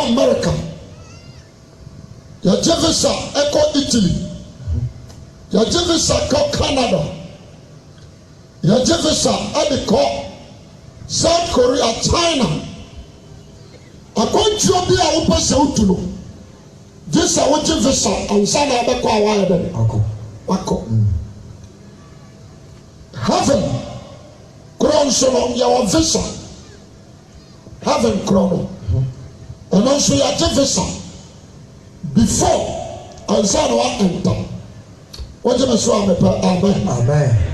America. Yɛgye visa ɛkɔ Italy. Yɛgye visa kɔ Canada. Yɛgye visa ɛde kɔ South Korea, China. Akɔntuo bi a wopɛ sɛ wotu no. Visa wogye visa ansa na abɛkɔ a wayɛ dɛ. Wakɔ. Heaven korɔ nso no yɛwɔ visa. Heaven korɔ no. Ɛno nso yɛgye visa before ansa na wa-enter. Wogye me so a mepɛ. Amen. Amen.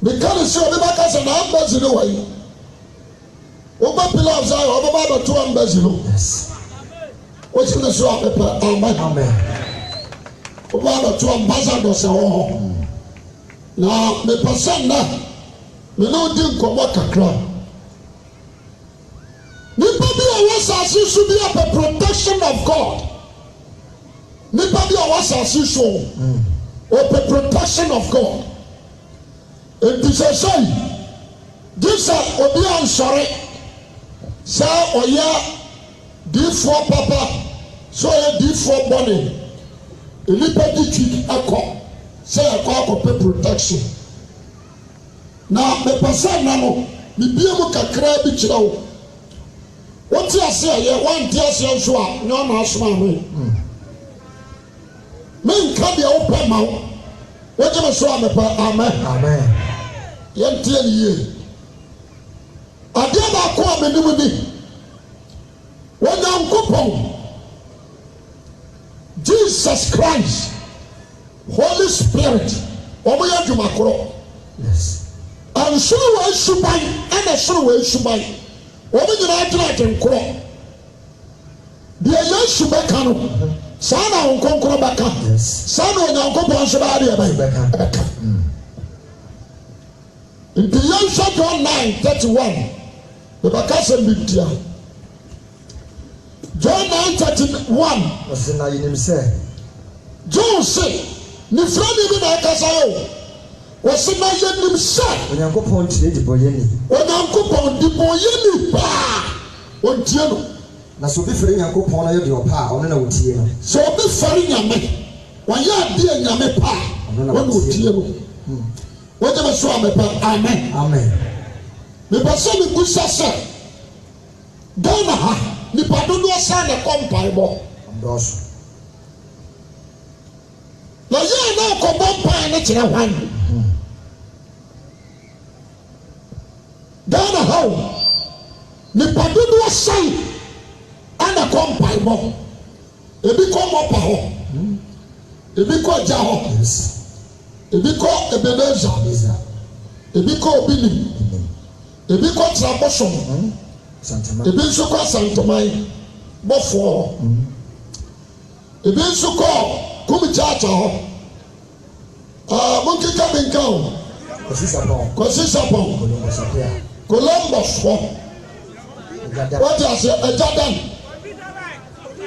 Because you obi baka say na embassy no way. Oba pillar of Zion, oba ba to embassy no. Yes. What you say about amen. Amen. Oba ba to ambassador say ho. Na me person na me no di nkomo kakra. Nipa bi a wasase so bi a protection of God. Nipa bi a wasase so o protection of God. Enti sɛ sɛi gye sɛ obi ansɔre sɛ ɔyɛ diifoɔ papa sɛ ɔyɛ diifoɔ bɔne nnipa di twi akɔ sɛ yɛkɔ akɔpɛ protection na mepɛ sɛ nna no mebie mu kakra bi kyerɛ wo wote ase ɛyɛ woante aseɛ nso a nyɛ ɔna asoma me menka deɛ wopɛ ma wo wogye me so a mepɛ amen. Yɛntie ne yie. Adeɛ baako a m'anim ni Onyankopɔn Jesus Christ Holy Spirit wɔn yɛ adwuma korɔ. Yes. Ansoro wɔ esuban ɛna soro wɔ esuban wɔn nyinaa gyina agyenkorɔ. Deɛ yɛ esubɛka no saa na wɔn nkonkoro bɛka saa na Onyankopɔn nso bɛyɛ deɛ bɛka. Nti yɛnhwɛ John 9:31 bɛbɛka sɛ mbitia John 9:31 ɔsɛ na yɛnim sɛ John se ne frɛni bi na ɛkasa yɛ o wɔsɛ na yɛnim sɛ Onyankopɔn tie dibɔyɛni paa ɔntie no na sɛ obi fɛre Nyankopɔn na yɛ deɛ ɔpa a ɔno na wɔtie no sɛ obi fɛre Nyame wɔyɛ adeɛ Nyame paa ɔno na wɔtie no wọ́n jẹ́ sọ àmì pẹ́ amen. Amen. Nípa sẹ́ mi busa sẹ́ Ghana ha nípa dodo ọ̀sán ní kọ́ mpae bọ̀. Ndọ́sù. Na yẹ́n náà kọ́ bọ́ mpae ní kyerẹ́ hwan. Ghana ha o nípa dodo ọ̀sán ẹ̀na kọ́ mpae bọ̀. Ebi kọ́ mọ́pa hɔ. Ebi kọ́ gya hɔ. Ebi kɔ Ebeneza, ebi kɔ Obinim, ebi kɔ Trabosom, ebi nso kɔ Santoman, Bɔfoɔ hɔ, ebi nso kɔ Kumikyaakya hɔ, Monkeka Binka hɔ, Kwasi Sapɔn, Columbus hɔ, wɔte ase Agyadan,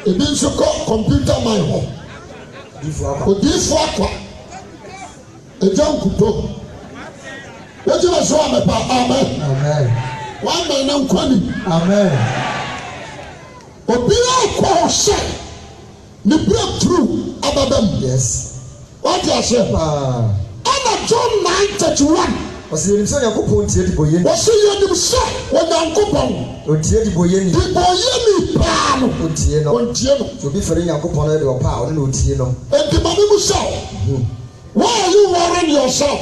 ebi nso kɔ Computer Man hɔ, Odiifoɔ Akwa. Ejankuto. Wọ́n jẹ́ sọ àmẹ́pà amen. Wọ́n mẹ́ ní nkwani. Obi a kọ́ ọ̀sẹ̀ ní breakthrough ababam. Wọ́n ti àṣẹ. Ẹ̀na John 9:31. Ọ̀sẹ̀ yẹn ní sọ Nyankopɔn tie dibɔyɛni. Ọ̀sẹ̀ yẹn ní sọ Nyankopɔn. Otie dibɔyɛni. Dibɔyɛni paa no. Ontie no. Sɛ obi fɛre Nyankopɔn na yɛ deɛ ɔpa a ɔno na otie no. Enti ma mi mu sɛ. Why are you worrying yourself?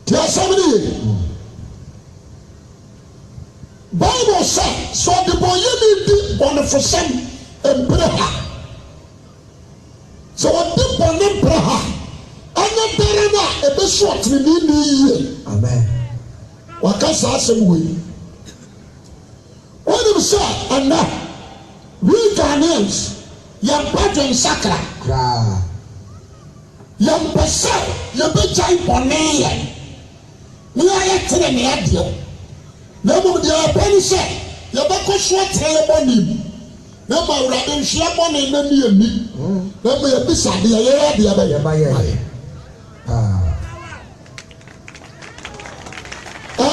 There are so many. Bible says, so the boy you need on the first and prayer. So what the boy in prayer, and the Darana, a bit short within the year. Amen. What can say some way? What do you say? And now. We Ghanaians, yam badwen sakra. Yam pesa, yam bejai bone. Ni aye tere ni adio. Na mo dia pani se, yam ba ko so tere bone. Na ma ura de hia bone na ni ani. Na mo ya bisa de ye de ba ye ba ye.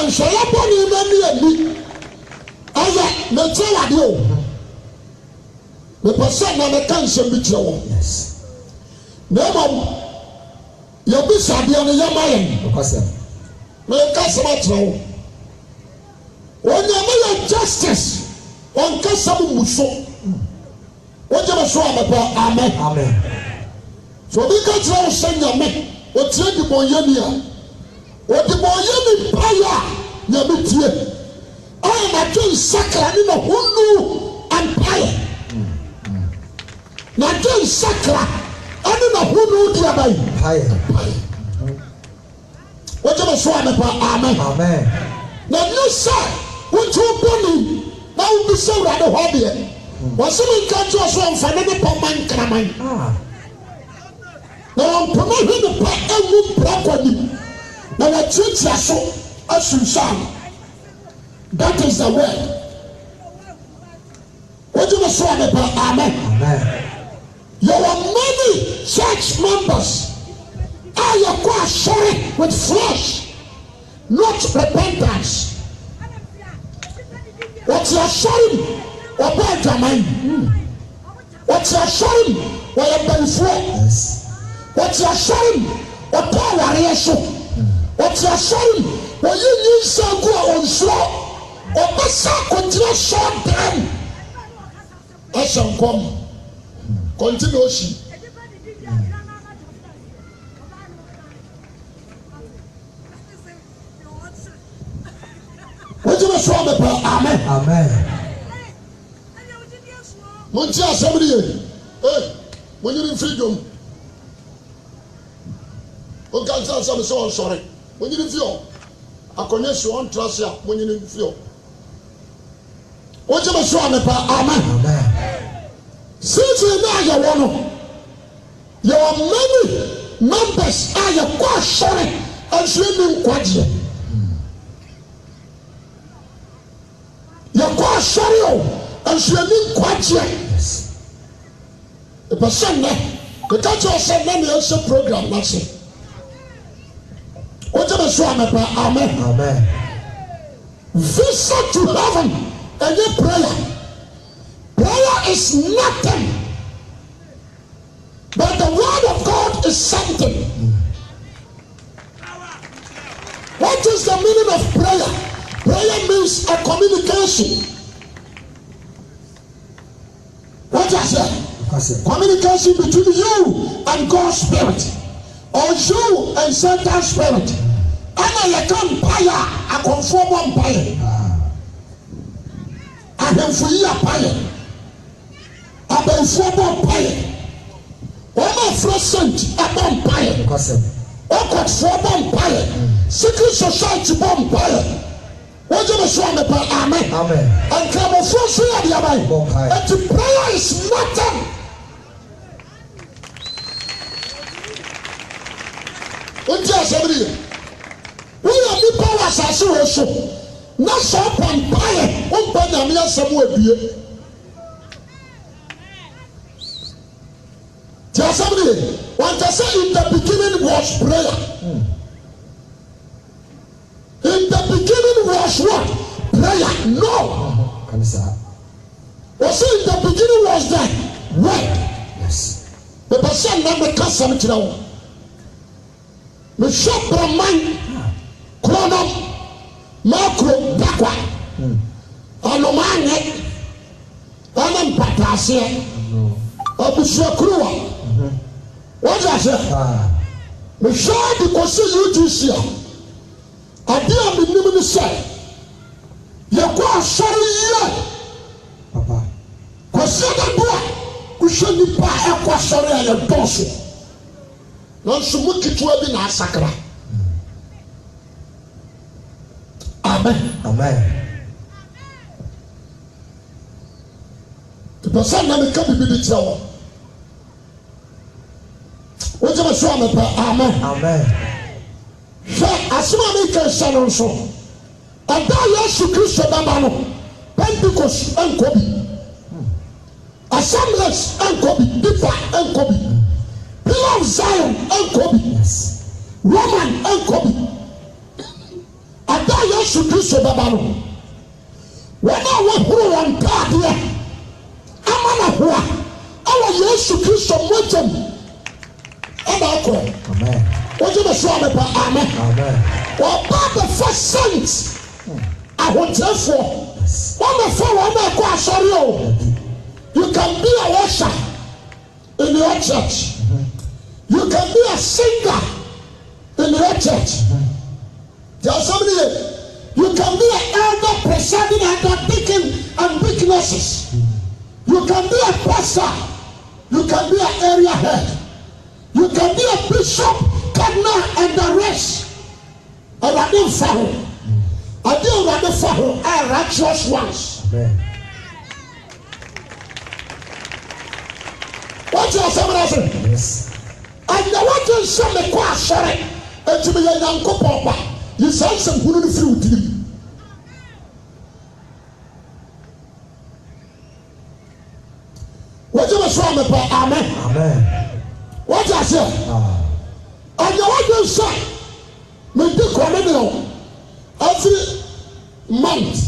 nhwɛyɛ bɔne no ani ani ɛyɛ mɛkyerɛ wade o mepɛ sɛ na meka nsɛm bi kyerɛ wɔ na mmom yɛbisa adeɛ no yɛma yɛn meka sɛm akyerɛ wo onyame yɛ justice ɔnkasɛm mmu so wogye me so a mepɛ amen so obi ka kyerɛ wo sɛ nyame ɔtie dibɔnyɛni a ɔdibɔnyɛni mpaeɛ a nyame tie ɔyɛ n'adwe nsakra ne n'ahonu mpaeɛ n'adwe nsakra ɛne n'ahonu di abayi mpaeɛ wogye me so a mepɛ amen na nye sɛ wotu bɔne na wobisa Awurade hɔ deɛ wɔsɛ menka kyerɛ so ɔmfa ne ne pɔ ma nkraman na wɔmpɔma hwɛ ne pa awu mpra kɔnim na wɔtiatia so asunsuan. That is the word. Wogye me so a mepɛ amen there were many church members a yɛkɔ asɔre with flesh not repentance. Wɔte asɔre mu wɔbɔ adwaman wɔte asɔre mu wɔyɛ bɛnfoɔ wɔte asɔre mu wɔtɔ awareɛ so wɔte asɔre mu wɔyɛ nyinsɛn gu a wɔnsoro wɔbɛsa akɔgyina sɔɔ dan ɛhyɛ nkɔm kɔnti na osi wogye me so a mepɛ amen monti asɛm ne ye monyere mfiri dwom wonka nkyerɛ sɛ me sɛ ɔnsɔre monyere mfiri hɔ akɔnnwa si ɔntra se a monyere mfiri hɔ wogye me so a mepɛ amen since na yɛwɔ no yɛwɔ many members a yɛkɔ asɔre nso ani nkwagyeɛ yɛkɔ asɔre o nso ani nkwagyeɛ ɛpɛ sɛ nnɛ meka kyerɛ sɛ nnɛ ne yɛhyɛ program no ase wogye me so a mepɛ amen visa to heaven ɛnyɛ prayer is nothing but the word of God is something. What is the meaning of prayer? Prayer means a communication. What is it? Communication between you and God's spirit, or you and Satan's spirit. Ana yɛka mpaeɛ a akɔmfoɔ bɔ mpaeɛ ahemfo yi apaeɛ abɛnfoɔ bɔ mpaeɛ wɔn a frɛ saint abɔ mpaeɛ ɔkɔtfoɔ bɔ mpaeɛ secret society bɔ mpaeɛ wogye me so a mepɛ amen nkramofoɔ so yɛ deɛ abae enti prayer is nothing. Wonti asɛm ne yɛ woyɛ nipa wɔ asase wɔ so na sɛ ɔpɛ mpaeɛ wompa nyame asɛm wɔ abie ti asɛm ne yɛ wɔnka sɛ in the beginning was prayer in the beginning was what? Prayer. No. Wɔsɛ in the beginning was the word. Mepɛ sɛ nna meka sɛm kyerɛ wo mehwɛ braman kronom makro dakwa anoma anyɛ ɛne mpataaseɛ abusuakuruwa wɔgye ahyɛ mehwɛ de kɔsi UTC a adeɛ a menim ne sɛ yɛkɔ asɔre yie kɔsi adado a wohwɛ nipa a ɛkɔ asɔre a yɛdɔɔso nanso mu ketewa bi na asakra. Amen. The person na meka bibi di kyerɛ wɔ wogye me so a mepɛ amen hwɛ asɛm a meka hyɛ no nso ɛda a Yesu Kristo bɛba no Pentecost ɛnkɔ bi Assemblies ɛnkɔ bi Deeper ɛnkɔ bi Pillar of Zion ɛnkɔ bi Roman ɛnkɔ bi ɛda a Yesu Kristo baba no wana wa huru wa ntade ama na hoa awa Yesu Kristo mojem aba akọ amen oje be so amepa amen amen wa ba the first saint ahontefo one for one akọ asori o you can be a usher in your church you can be a singer in your church there's somebody here. You can be an elder presiding under deacon and deaconesses. You can be a pastor. You can be an area head. You can be a bishop, cardinal, and the rest. And I didn't follow. I didn't follow. I righteous ones. Amen. What you are saying? Yes. And the one you say me kwa sorry. And to be a young couple. You say some who don't feel with him. What you was wrong with amen? Amen. What you say? And the one you say, me do communion every month.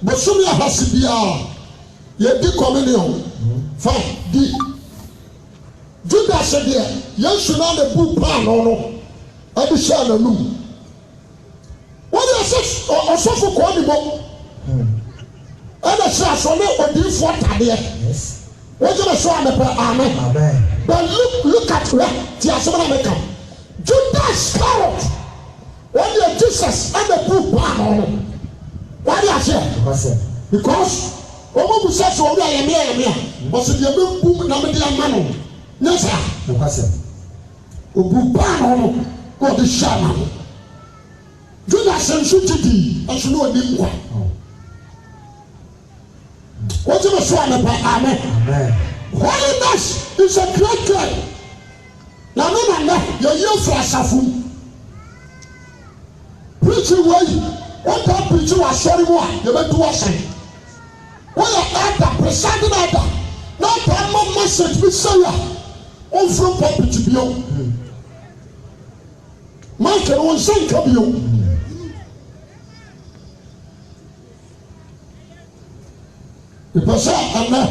But some of us be you do communion. Fine. Do that said there. You should not the book pan or no. I be share the room. What is it? Or so for calling and I say, so no, or this what are there? Yes. What you show me, amen. Amen. But look at what the Assemblée come. Judas Iscariot. When you Jesus and the book pan on him. Why do I say? Because Omo says so we are here. But the boom na me dey man. Yes sir. Because obu pan on him. God is shaman. Do not send you to thee, and you know a deep one. What you must want about amen. Holiness is a great thing. Now, no, you're your flash of food. Preaching way, what that preacher was sorry, what you went to us. What you add that presiding at that. Not that more message, we say, all from pulpit to be on. Michael won't say come you. The person and now,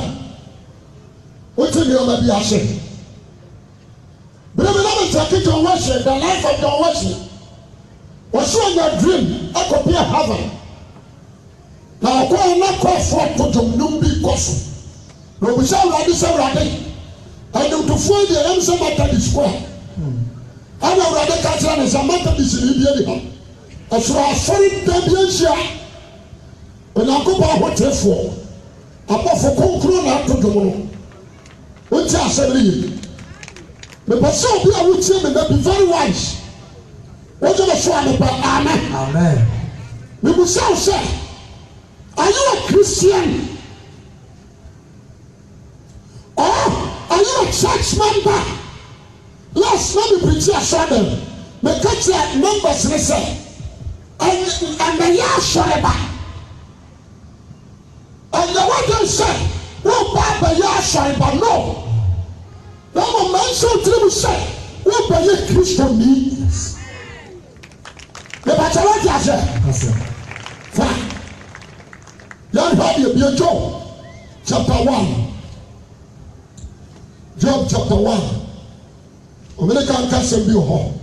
what do you want to be ashamed? But I'm not talking to worship, the life of the worship. Was you in your dream? I could be a heaven. Now, I go not call for to Numbi Kosu. No, we shall like this already. I know to find the answer at the square. I know that the catcher is a matter is in India. As for a solid deviation, when I go by what for, above for conclusion to the moon. Which I said, the person be a with him and be very wise. What you show me about amen? Amen. We will say, are you a Christian? Or are you a church member? Last let me preach a sermon. Me catch your numbers listen. And the year shoreba. And the one they say, no Baba year shoreba, no. No man so true say, what by your Christian needs. The Bachelor Jazz. Fine. Young Bobby be a Job. Chapter 1. Job chapter 1. American Castle be home.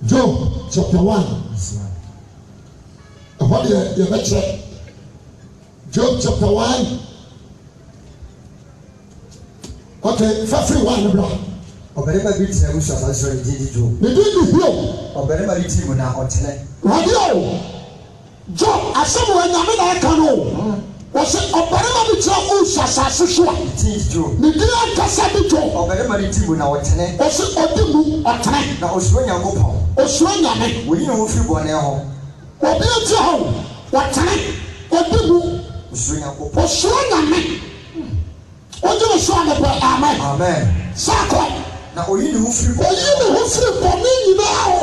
Job chapter 1. What you mentioned? Job chapter 1. Okay, 51 bro. Ọbẹ̀rẹ̀mà bíi tìǹbù sọ̀tà sọ̀rọ̀ ìdíje jù. Nìdí nìhíò. Ọbẹ̀rẹ̀mà bíi tìǹbù náà ọ̀tẹ̀lẹ̀. Ràdíò. Job asẹ́mu ẹ̀yàmí náà ẹ̀ka nù. Wọ́n sẹ́ ọbẹ̀rẹ̀mà bíi tìǹbù sọ̀tà sísúà. Ìdíje jù. Nìdí ẹ̀kásá bíi jù. Ọbẹ̀rẹ̀mà bíi tìǹbù náà ọ̀tẹ̀lẹ̀. Wọ́n sẹ́ ọdí mu ọ̀tẹ̀lẹ̀. Na òṣùwọ̀n yàn kó pọ̀. Òṣùwọ̀n yàmí. Wòye náà wọ́n fi bọ̀ ní ẹ̀họ́. Òbí ẹ̀ ti hàn ọ̀tẹ̀lẹ̀ ọdí mu. Òṣùwọ̀n yàn kó pọ̀. Òṣùwọ̀n yàmí. Ojú òṣùwọ̀n mi pẹ̀ amen. Amen. Sáàkọ̀. Na oyin ni wọ́n fi bọ̀. Oyin ni wọ́n fi bọ̀ ní ìyìnbá o.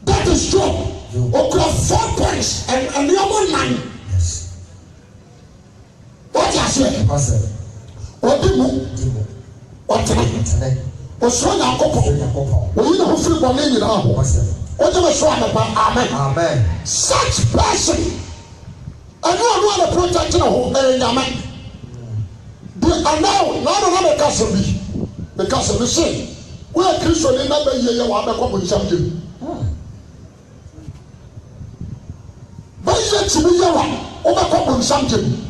That is true. Okura 4 points and the other 9. Yes. What you say? Pastor. Odi mu. Ọ̀tẹ̀lẹ̀. Òṣùwọ̀n yàn kó pọ̀. Oyin ni wọ́n fi bọ̀ ní ìyìnbá o. What do you say? Amen. Amen. Such person, I know a project in a home, amen. And now make us be because of the sin. We are Christian in number year, you are becoming something. But yet, to be your overcoming something.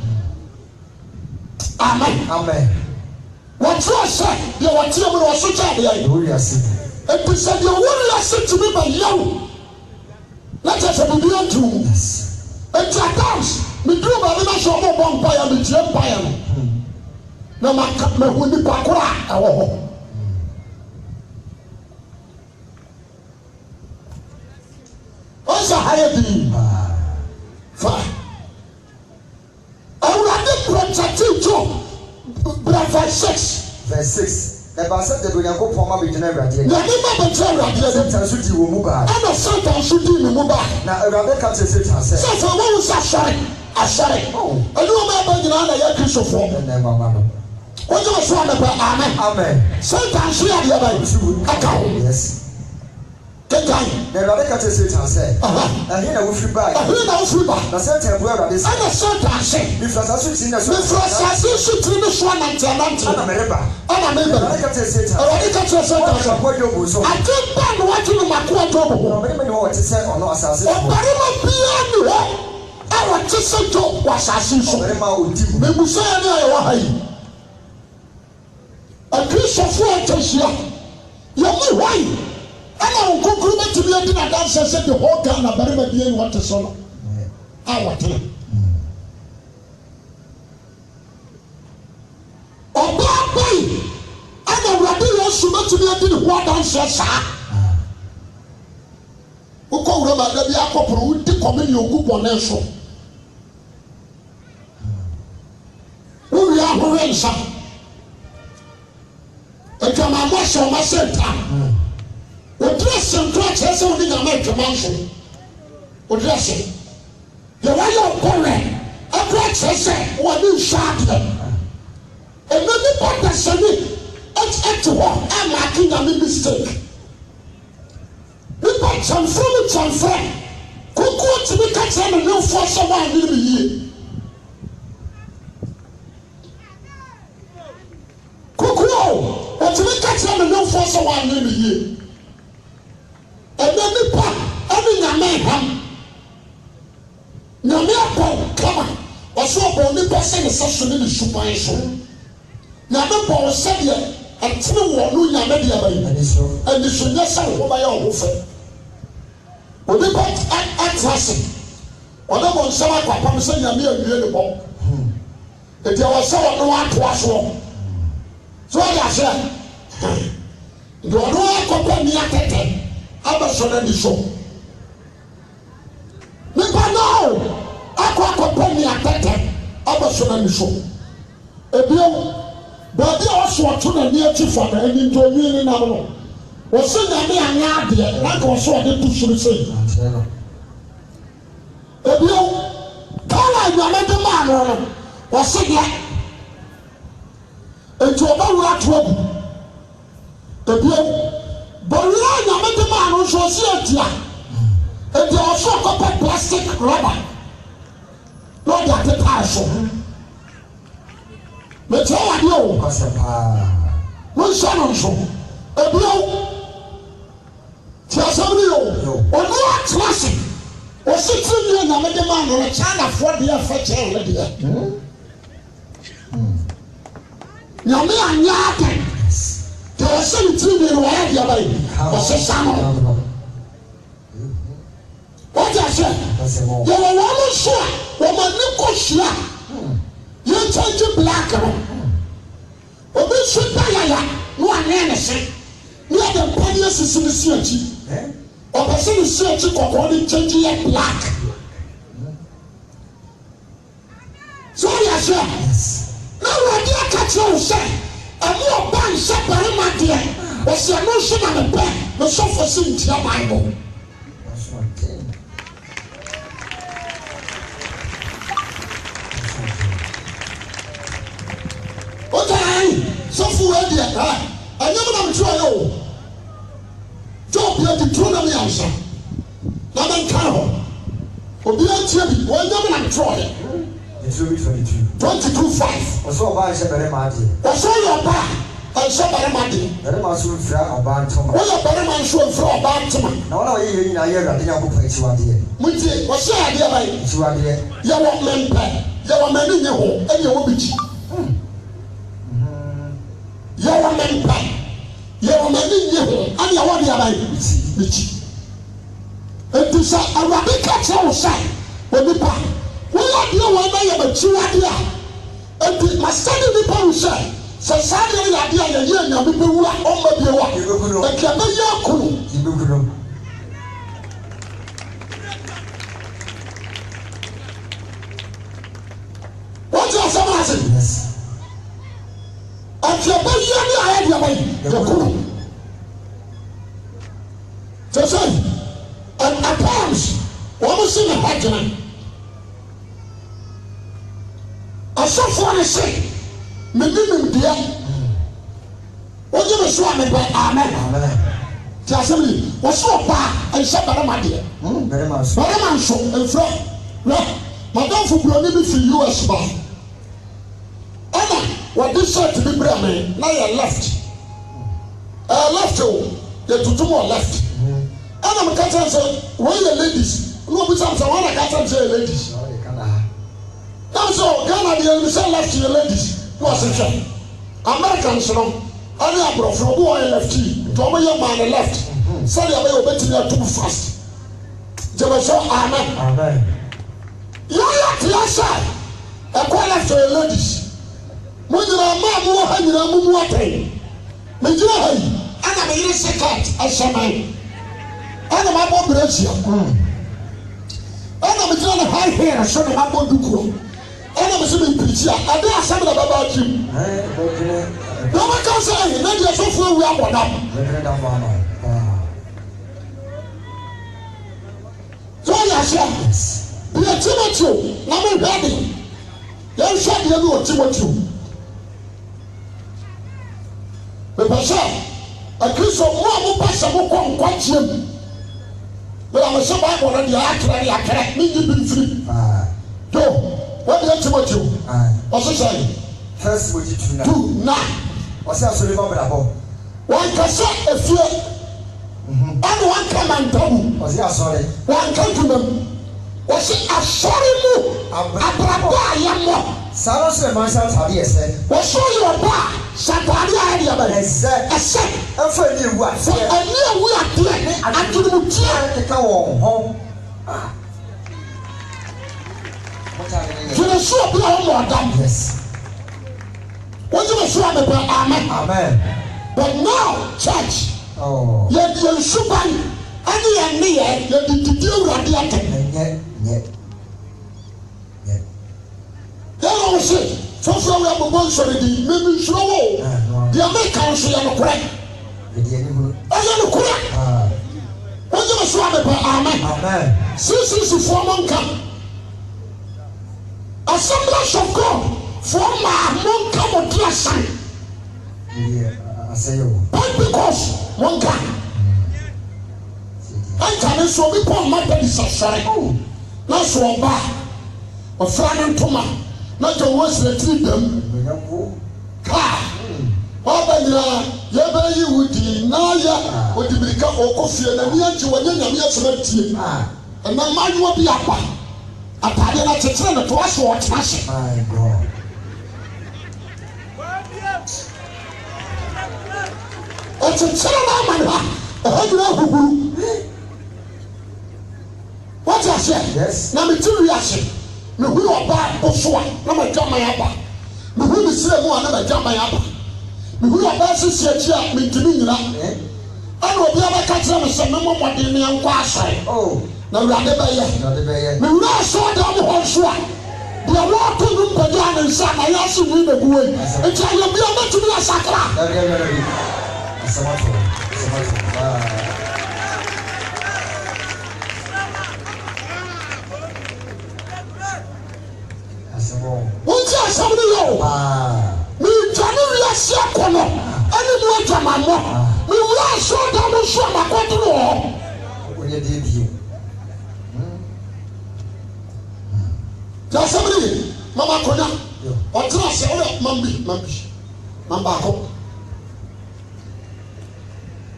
Amen. Amen. What you say, you are telling me also tell me. And they said, you will listen to me by you. Let us be beyond you. And at times, we do my little show of vampire, the empire. No matter when the Pakura, our home. What's a higher thing? Fine. I will have to protect you, verse 6. Verse 6. The Basset de Buyanko Poma be general. The name of the general. Satan should do Muba. And the Satan should do Muba. Now, Rebecca says, so for one was a sorry. Oh, I don't remember the other Christopher. And then, Mamma. What do you say? Amen. Amen. Satan should have the other. Yes. The Rebecca said, and here I will free by. The Satan word of this. And the Satan said, if I should see the should see the swan and America. I can't find what you might want to what to say or not assassin. I want to say to assassin. Maybe say a piece of water here. You're why? I don't go to be a dinner dance and said the whole town of Barima being what to solo. I want to. Oh, boy, I don't want to be a dinner what dance, sir. Who call them at the Aqua with the communion group on their show. We are Horensa. And come on, what's your master? The dressing clothes has only a make a mansion. Or dressing. The way you're pouring, a clothes has said, what you shot them. And then the part that said it, it's to walk, I'm making a mistake. The part some friend, Cook to be cut and no for someone in the year. Cook, what to be cut and no for someone in the year. And then the part, every man, no mere come on, or so born the person is such a little superstition. Now, the power said here, and two or no Yamadia, and the should not say what I offer. When the part at Russell, or the one summer, Papa said, Yamia, near the ball. If there was someone no one to us wrong. So I said, you are no company at it. Abason and the show. Nipa now, Aqua company at that Abason and the show. Ebio, but they also to the near chief and into a million hour. Was saying me and Yadia, like also I did to say. Ebio, Kala, you are the man, was saying into a rat trouble. Ebio. But we are not the man who shows you, and they also got plastic rubber. Not that the passion. But how you? One son also. A blow. Tiasario. Or not classic. Or 16 years, I made the man on a China for the effect already. Yami and Yakin. There was 17 in where you are. Was a salmon. What I said? You were one sure. Woman, you sure. You change black. Obi should buy no one anything. Near the pioneers is in the city. Or person is searching for body changing it black. So I said, now I did catch you say. And your band shut by my dear. Was your notion on the bed, the sofa sing to your Bible. That's one thing. Okay, so for where I never know to you. Job, you have to throw them answer. mamen kan ho obi antie bi wonyam na troye 22:5 oso ba se bere ma ade oso yo ba anso bere ma de bere ma so mfra oba ntoma wo yo bere ma nso mfra oba ntoma na wona wo ye nyina ye awade Nyankopɔn echiwade mutie wo se ade ba yi echiwade ye wo mempa ye wo mani nye ho ene wo bichi ye wo mempa ye wo mani nye ho ane wo de aba yi bichi etisa awade ka che wo sai onipa wo ya de wo na ye bachiwade a enti masani nipa wo sai se sadi ya de ya ye nya be wu a o ma bi wa e ke ba ya kunu ibukunu what you say say yes e ke ba ya ni aya de ba yi kunu so say and at times what we see the happening asofo ne say menim dia oje me so ameba amen ti asemi wo so ba en se bare ma de bare ma so enfro no madam fu broni bi fi US ba ana what this shirt bi bra me na ya left left o ye tutumo left ana me ka tell say when the ladies no be some say when I ka tell say ladies now so Ghana the say left the ladies was it Americans no any abrofo go on lefty to omo ye man left say dey be obetimi too fast jebe so amen ya tia say e ko left the ladies mo nyina ma mo ha nyina mo aten me jira ha yi ana me yire second ashaman ana ma bo brazia ana me jira na high hair so na ma bo dukuo ana me se me preachia ade asem na baba kim no ma ka say na dia so fu wi abodam so ya sha bi Timothy na me hwade ya sha dia bi Timothy be pasha akristo mo pasha mo ko nkwachiem be am se Bible na dia akra me ni bi free to what did Timothy also say first what you do now what's that so bravo one can say a fear and one come and double what's that sorry one come to them what's it a sorry mo abraba yamo Saro se man sa tade ese what's your bar satari area ba ese afa ni ewu ase ani ewu ate atunu tie ka won ho you so be on more than yes what you so amen but now church you super any near you did you radiate yeah no say so we are going sorry maybe slow the American say no correct no correct what you so amen see for monk Assemblies of God for my one come of class sign. But because one guy I can so be poor matter is a sorry. Not so bad. A friend and Toma. Not your words retreat them. Car. Yaba you would deny ya or the become or coffee and near to a young year. And my mind will be up. Apade na tetere no to aso o tase my god o tetere na man ha e dura huguru what you say yes na me tiri ase me hu oba boso a na ma dwa man aba me hu me sire mu a na ma dwa man aba me hu oba sisi achi a me ntimi nyina ana obi aba ka tere me se me momode me anko asore na urade beye me wura so da mo honso a de wa to nu mpaja na nsa na ya so wi bebu we enti ayo bi o metumi asakra asamato wonti asamni yo me jani wi ase akono ani mu adwama mo me wura so da mo so makodo no onye de bi Mama Konya, or Trust, Mambi, Mambako.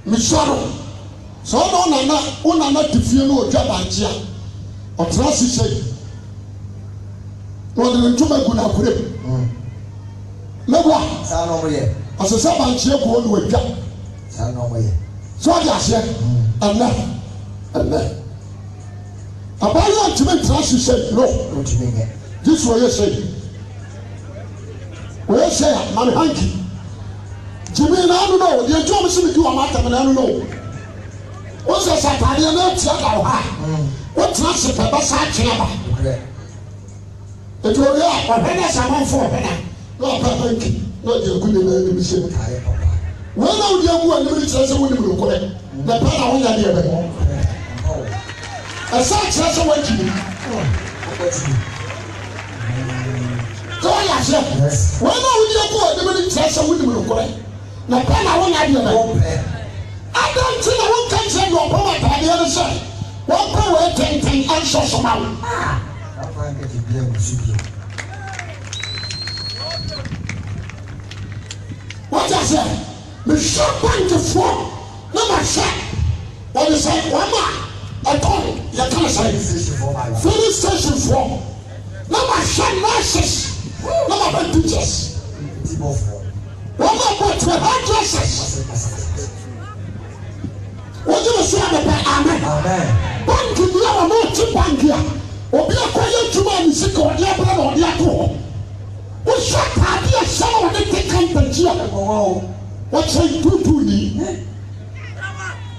Mishano. So no nana, unana tifiano jabantia. Or Trust is saying. What the Tuma Guna Kurip. No one. Sanoye. As a Sabantia go with Jack. Sanoye. So I said, and then. About your ultimate trust, you said, no. This is what you say. What you say, Mammy Hanky. Jimmy, I don't know. The job is to do a matter, and I don't know. What's the Saturday and that's what trust the Papa Chamber? It will be up, but when there's a man for no Papa Hanky, not your good man in the same time. Well, now the young one, the ministers will go there. The Papa will not hear them. A such as a way to be. So I said, when I will go, the ministers will go there. Now, Papa will not hear them. I don't think I won't come to your power by the other side. One power, 10 and so somehow. I find it to be able to see. What I said, the shop bank to form, no my shop. What is that? One man, a ton, you can't say, filling station form. No my shop nurses, no my teachers. One more boy to hairdressers. What do you say about Amen? Amen. Bank in the other no bank here. Or be a quiet to man, sick or the other or the other. What shot have you some of the take the cheer? What say you to me?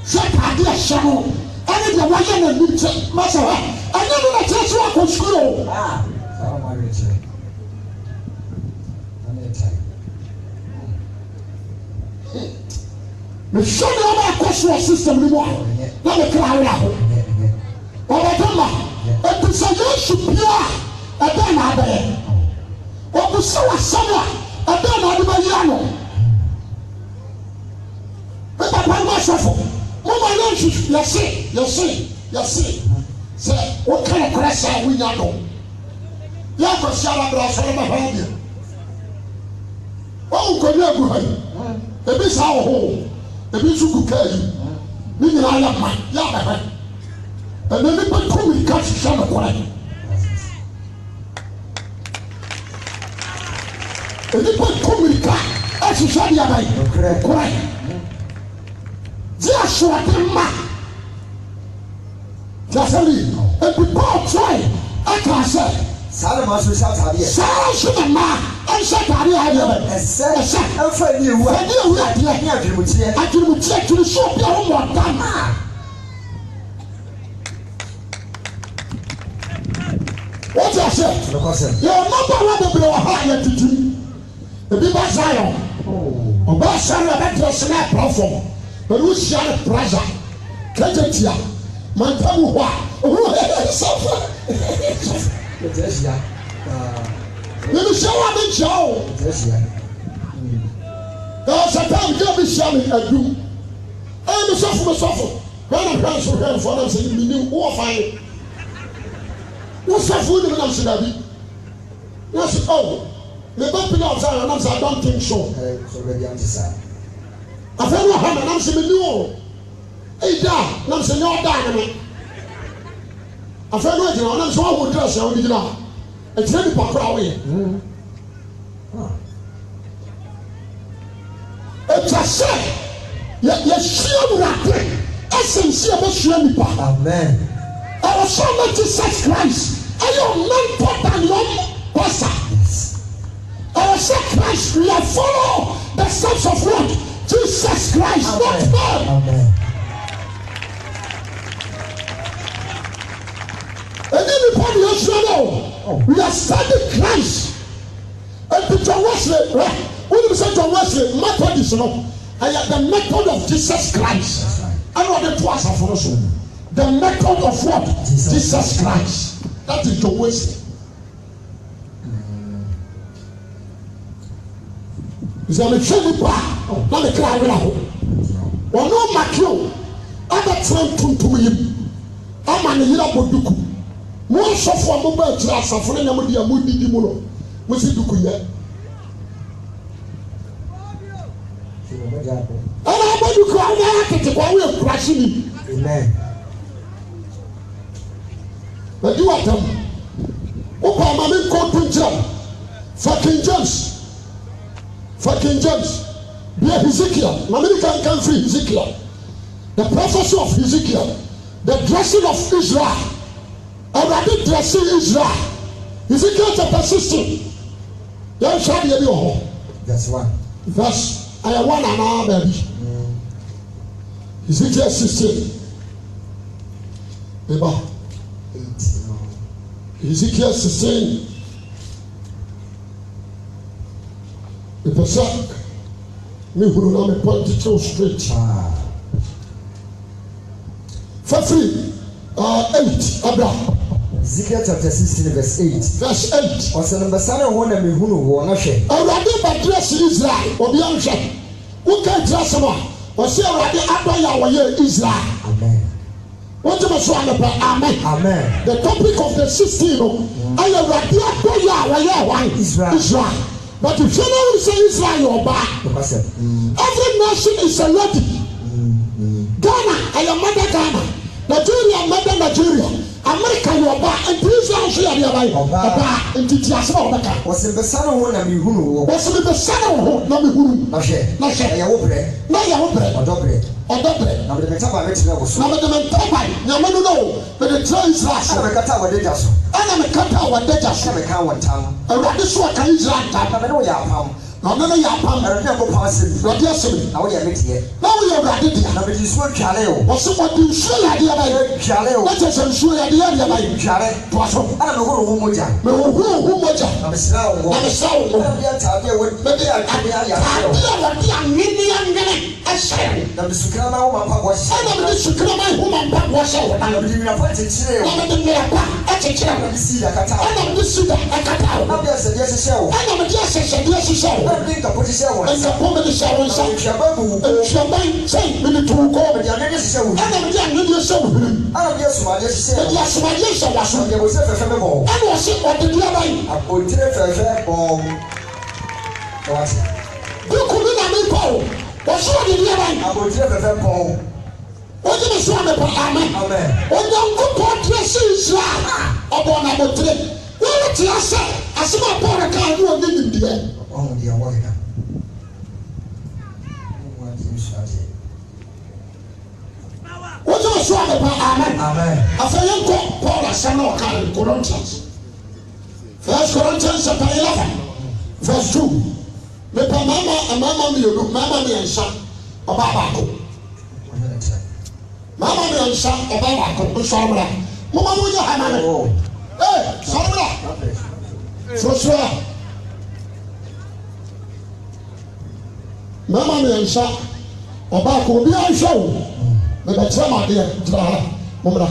Shot have you some? I need the one and the master. I never let us walk on school. Me show you about question system anymore. Let me clear it out. Obama, it is a should be a ben abe. Obuso wasama a ben adibayano. Papa Papa Sofo. Mama Nancy, you see. Say, what kind of crash are we now? You have to share a glass for my hand. Oh, could you go ahead? The best our home. The bitch who carry you. Meaning I am my yard. And then they put me catch some of what. And they put me cat as you said, Yabay. Correct. Joshua Dima. Just a little. And people try. I can't say. Salamas will shout out here. Salama, and shut out here. And said, and for you, I can check to the shop your own one time. What I said? Your number one will be a higher to do. The people Zion. Oh, but some of that was not platform. But who shall pressure? Kajatia, Mantamu, who suffer. Let me show up in show. There's a time to be shouting at you. And the suffer. When I'm trying to help for them, saying, you knew war fire. What's that food in the Nazi? Yes, oh, the bumping outside, and I don't think so. I feel no harm, and I'm saying, no. Hey, down, and I'm saying, no, down. I feel no, and I'm so I would dress on the now. It's ready for crowding. It's a say, yes, sure, rapid, essence, amen. Our son of Jesus Christ, I am not than your pastor. Our son Christ, we are follow the steps of what? Jesus Christ, amen. Not man. Amen. And then upon the Israel, we are studying Christ. And to John Wesley, when you say John Wesley, method is not. I am the method of Jesus Christ. I know the two are for us. The method of what? Jesus Christ. That is John Wesley. Is that the training bar? Not the cry. Or no, Matthew. I'm not trying to him. I'm an Iraboduku. Mo so for mo ba tira asafo na mo dia mo didi mo no. Mo si dukuye. Ana abadu ko ana akete kwa we kurashi ni. Amen. But you are them. Opa mama ko tunjam. Fucking James. Be Ezekiel. Mama can free Ezekiel. The prophecy of Ezekiel. The dressing of Israel. Already dressing Israel. Ezekiel chapter 16. That's one. Verse I am one and a baby. Ezekiel 16. About 8. Ezekiel 16. The person me who know me point it so straight. For free. 8. Abraham. Ezekiel chapter 16 verse 8. Verse 8. Osanambasana wona me hunu wo na hwe. Awurade badress Israel. Obi anhwe. Wo ka dress ma. O se awurade adoya wo ye Israel. Amen. What do you say? Amen. The topic of the 16. I am Israel. But if you know say Israel or back, every nation is a lady. Ghana, I am mother Ghana. Nigeria, mother Nigeria. America, you are back. And Israel, she are back. And Tia's not back. Was in the son of one of you who was in the son of Namu. Not yet. Not yet. Not yet. Or double. Now the Metaba was not the Metaba. No, but the trains last. I'm a Katawa Dejas. I'm a Katawa Dejas. I'm a Kawan town. And what is what can Israel type? I know Yapam. Now, none of Yapam. I never pass it. Not yesterday. Now we are meeting. Now we are ready. Now it is what Caleo. Or someone do show idea by Caleo. Let us ensure idea by Calais. I don't know who Moja. Who Moja? I'm a slow. I'm a slow. Maybe I can't be a shame. The Sukama was I am the Sukama woman was out. I am the appointed chair. I am the chair. I am the Sida Kata. I am the Sida Kata. I am the show. I am the show. I think I put the show. And the woman is showing some Shababu. Shaban say, we need to go. I am the show. I am the show. I am just my show. Yes, my show was on the was a family. I was it what the other. I put it for you couldn't have been what's what did you like? I will tell the Paul. What did you say about Amen? Amen. When you go to Israel, upon our trip, what did you say? I saw my poor car, you are living there. Oh, dear, what? What do you say about Amen? Amen. I say, you go Paul, I say, no, in Corinthians. 1 Corinthians chapter 11, verse 2. Me pa mama mi olu mama mi ensa oba baako mama mi ensa oba baako nsọmra mama mo nya hama me sọmra sọsọ mama mi ensa oba baako obi ahwe o me be tira ma de tira ha momra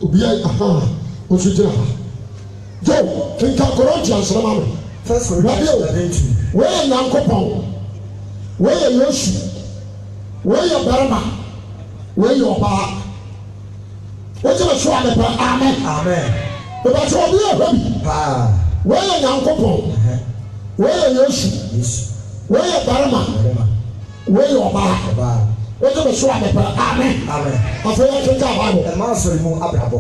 obi o su tira Joe, King Corinthians, First Corinthians, where are Nankopon? Where are Yoshi? Where are Barama? Where are your bar? What's your show? Amen. Amen. But that's what we are. Where are Nankopon? Where are Yoshi? Where are Barama? Where are your bar? What's your show? Amen. Amen. I feel like a master more abrabo.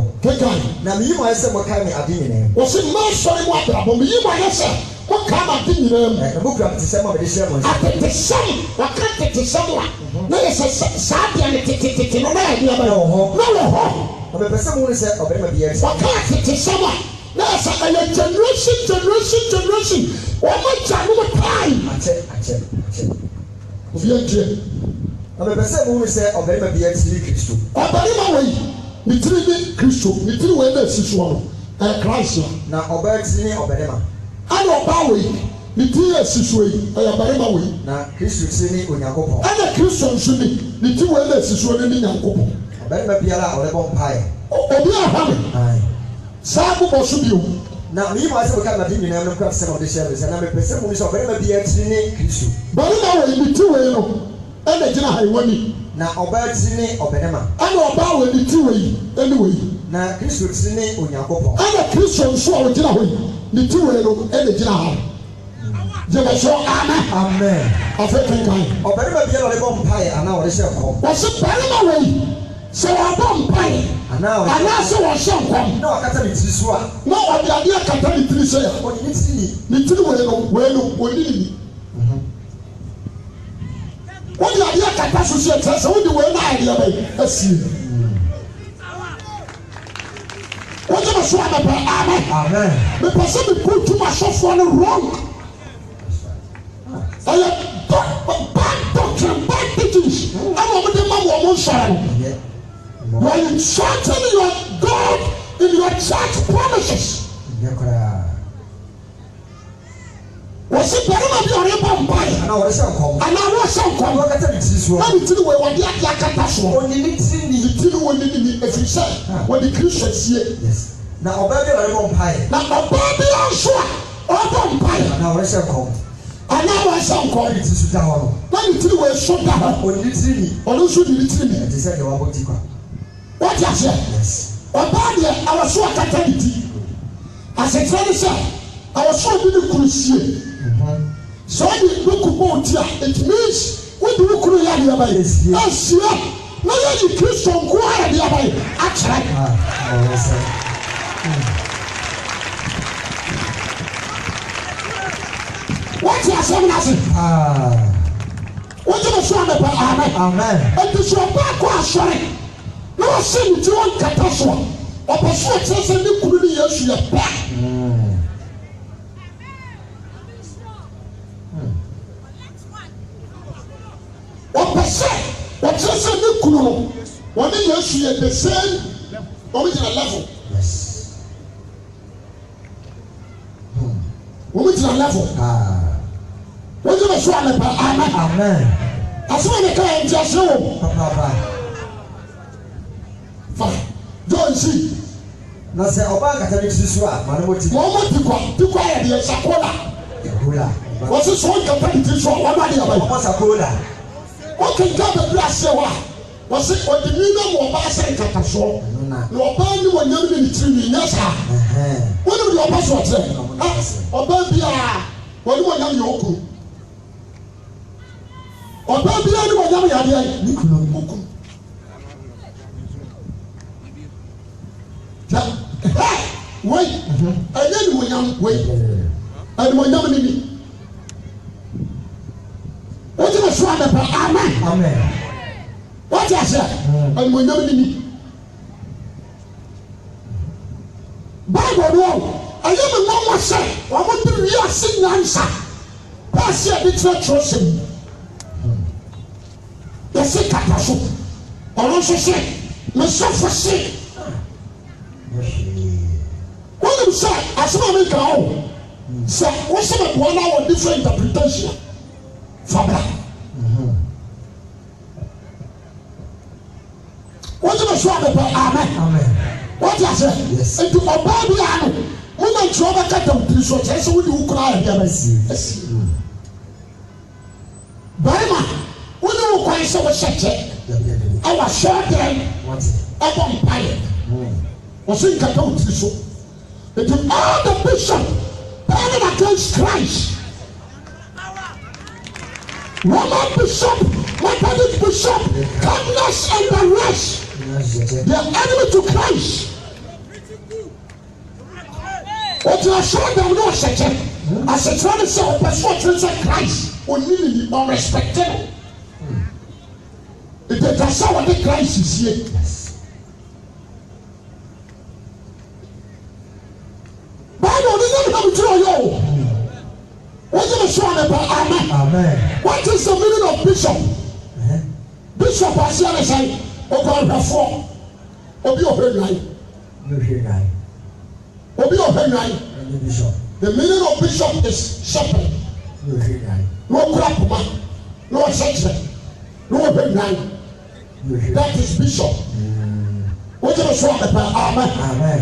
Now, you might say what kind of name. Was it master more abrabo? You might say what kind of name? The book of the same of the sermon. I think the same. What can't take someone? No, it's a sad and it's no idea. No, the person who said, oh, what can't take someone? No, it's a generation. What much time? I check. I'm a person who said, "Oh, very much Christo." Oh, very much. Me three Christo. Me three way that is one. Christ. Now, obey me, obey me. I know Bowie. Me three is way. I very much. Now, Christo see me when you go. And the Christian see me. Me three way that is one in your go. Very much be allowed or a bomb pie. Oh, we are having. Aye. Sabu Bosubu. Now, me myself can't have been able to cross some of the service, and I'm a person who is very much Christo. Very much. Me three way. ɛna gyina ha iwani na ɔbaa ti ne ɔbɛnima ɛna ɔbaa wɔ ne ti wɔ yi ɛne wɔ yi na Kristo ti ne Onyankopɔn ɛna Kristo nso a ɔgyina hɔ yi ne ti wɔ yi no ɛna gyina ha gyina so amen afɛ kankan ɔbɛnima bi a ɔde bɔ mpae anaa ɔde hyɛ nkɔm wɔsi bɛrima wɔ yi sɛ wɔabɔ mpae anaa sɛ wɔhyɛ nkɔm na wakata ne tiri so a na ɔde adeɛ kata ne tiri sɛ yɛ ɔde ne tiri ne tiri wɔ yi no ɔni ni wọ́n yà adìyẹ kata soso ẹ̀ tẹ́ sẹ́ wọ́n di wọ́n náà adìyẹ bẹ́ẹ̀ ẹ̀sì wọ́n jẹ́ bẹ̀ sọ àbẹ̀bẹ̀ amen bẹ̀pẹ̀ sẹ́ mi kú túmọ̀ asọ́fọ́ ni wrong ẹ̀yẹ bad doctrine bad teachings ẹ̀na wọ́n di ma wọ́n mu nsọ̀rọ̀ no you are insulting your God in your church promises. Wɔsi barima bi ɔre bɔ mpae anaa wɔhyɛ nkɔm wɔkata ne tiri so na ne tiri wɔ wɔde ade akata soɔ ɔne ne tiri ni ne tiri wɔ ne ni efiri sɛ wɔde Kristo sie na ɔbaa bi ɔre bɔ mpae na ɔbaa bi nso a ɔbɔ mpae anaa wɔhyɛ nkɔm anaa wɔhyɛ nkɔm ne tiri so da hɔ no na ne tiri wɔ eso da hɔ ɔne ne tiri ni ɔno nso de ne tiri ni ɛte sɛ deɛ wabɔ ti kwa wɔte aseɛ ɔbaa deɛ awɔso akata ne ti asekyerɛ ne sɛ awɔso bi ne kuru sie so the book of it means what do you call it here? Yes, yeah. No, you Christian choir here by actually. What you are saying, what you are saying, amen. And this your back was sorry. No, I say you don't cut us one. Or pursue it says you couldn't use your back. Wɔpɛsɛ wɔkyerɛ sɛ ne kunu no wɔne Yesu yɛ the same original level wɔn gyina level wɔn gyina so anapa amen asoma ne kaa nti ase wɔ fa John si na sɛ ɔbaa kata ne tiri so a ma ne mo ti wɔn ti kwa yɛ deɛ sakola wɔsi so wɔn kata ne tiri so a wɔn adi yaba yi ɔmɔ sakola. Okay, God the bless you. Was it what the meaning of our saying cataso? No, Bani when you're in the tree, yes, what do your passport say? Or baby, what do I know you? Or baby, anyone, wait, I didn't wait, and when you're what you was trying to pray? Amen. What you say? And we never need. Bible no. I am no more say. I want to real sing answer. Pass here the church him. Yes, say kataso. Or also say, me suffer say. What you say? As my make out. Say, what's the 1 hour different interpretation? Fabra. What you say? Amen. What you say? Yes. Into a Bible, woman trouble cut out three so just with you cry. Yes. Barima, when you cry so shut it. I was short then. Up on fire. Was in cut out three so. Into all the bishop burning against Christ. Roman bishop, Methodist bishop, Catholics and the rest, they are enemy to Christ. What you are showing them no such as a trying to say, persuade Christ, or nearly unrespected. If they can say what the Christ is here. Bible doesn't have to tell you. What is the show about amen? What is the meaning of bishop? Bishop has said, say, "Oh God, four. Obi Ohenai. Obi Ohenai. The meaning of bishop is shepherd. No crapma, no section, no Ohenai. That is bishop. What is the show about amen?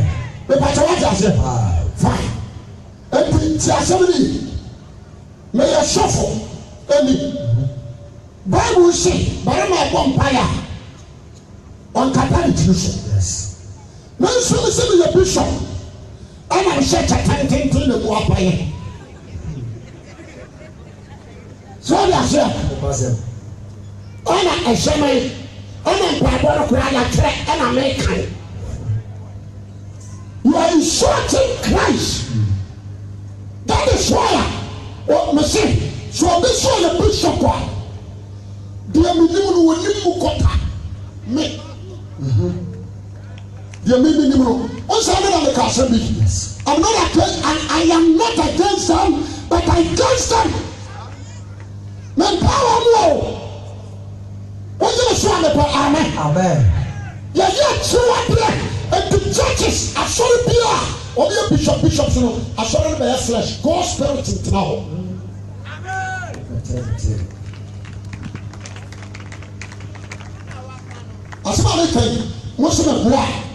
The pastor what say? Fine. And we say, may I shuffle any Bible say, barama bompaya on capacity. Yes. When you see the bishop, I'm sure to the boy. So that's it. I'm a shaman. I'm a Bible and I'm a you are insulting Christ. That is why what me say. So this one the bishop one. Dear me will me. Dear me what's happening the castle business? I'm not against I am not against them, but I against them. Men power more. What's the one about amen? Amen. Yeah, true. And the churches are sorry be or the bishops, you know, are sorry by flesh. God's spirit in now. As a matter of fact, most of them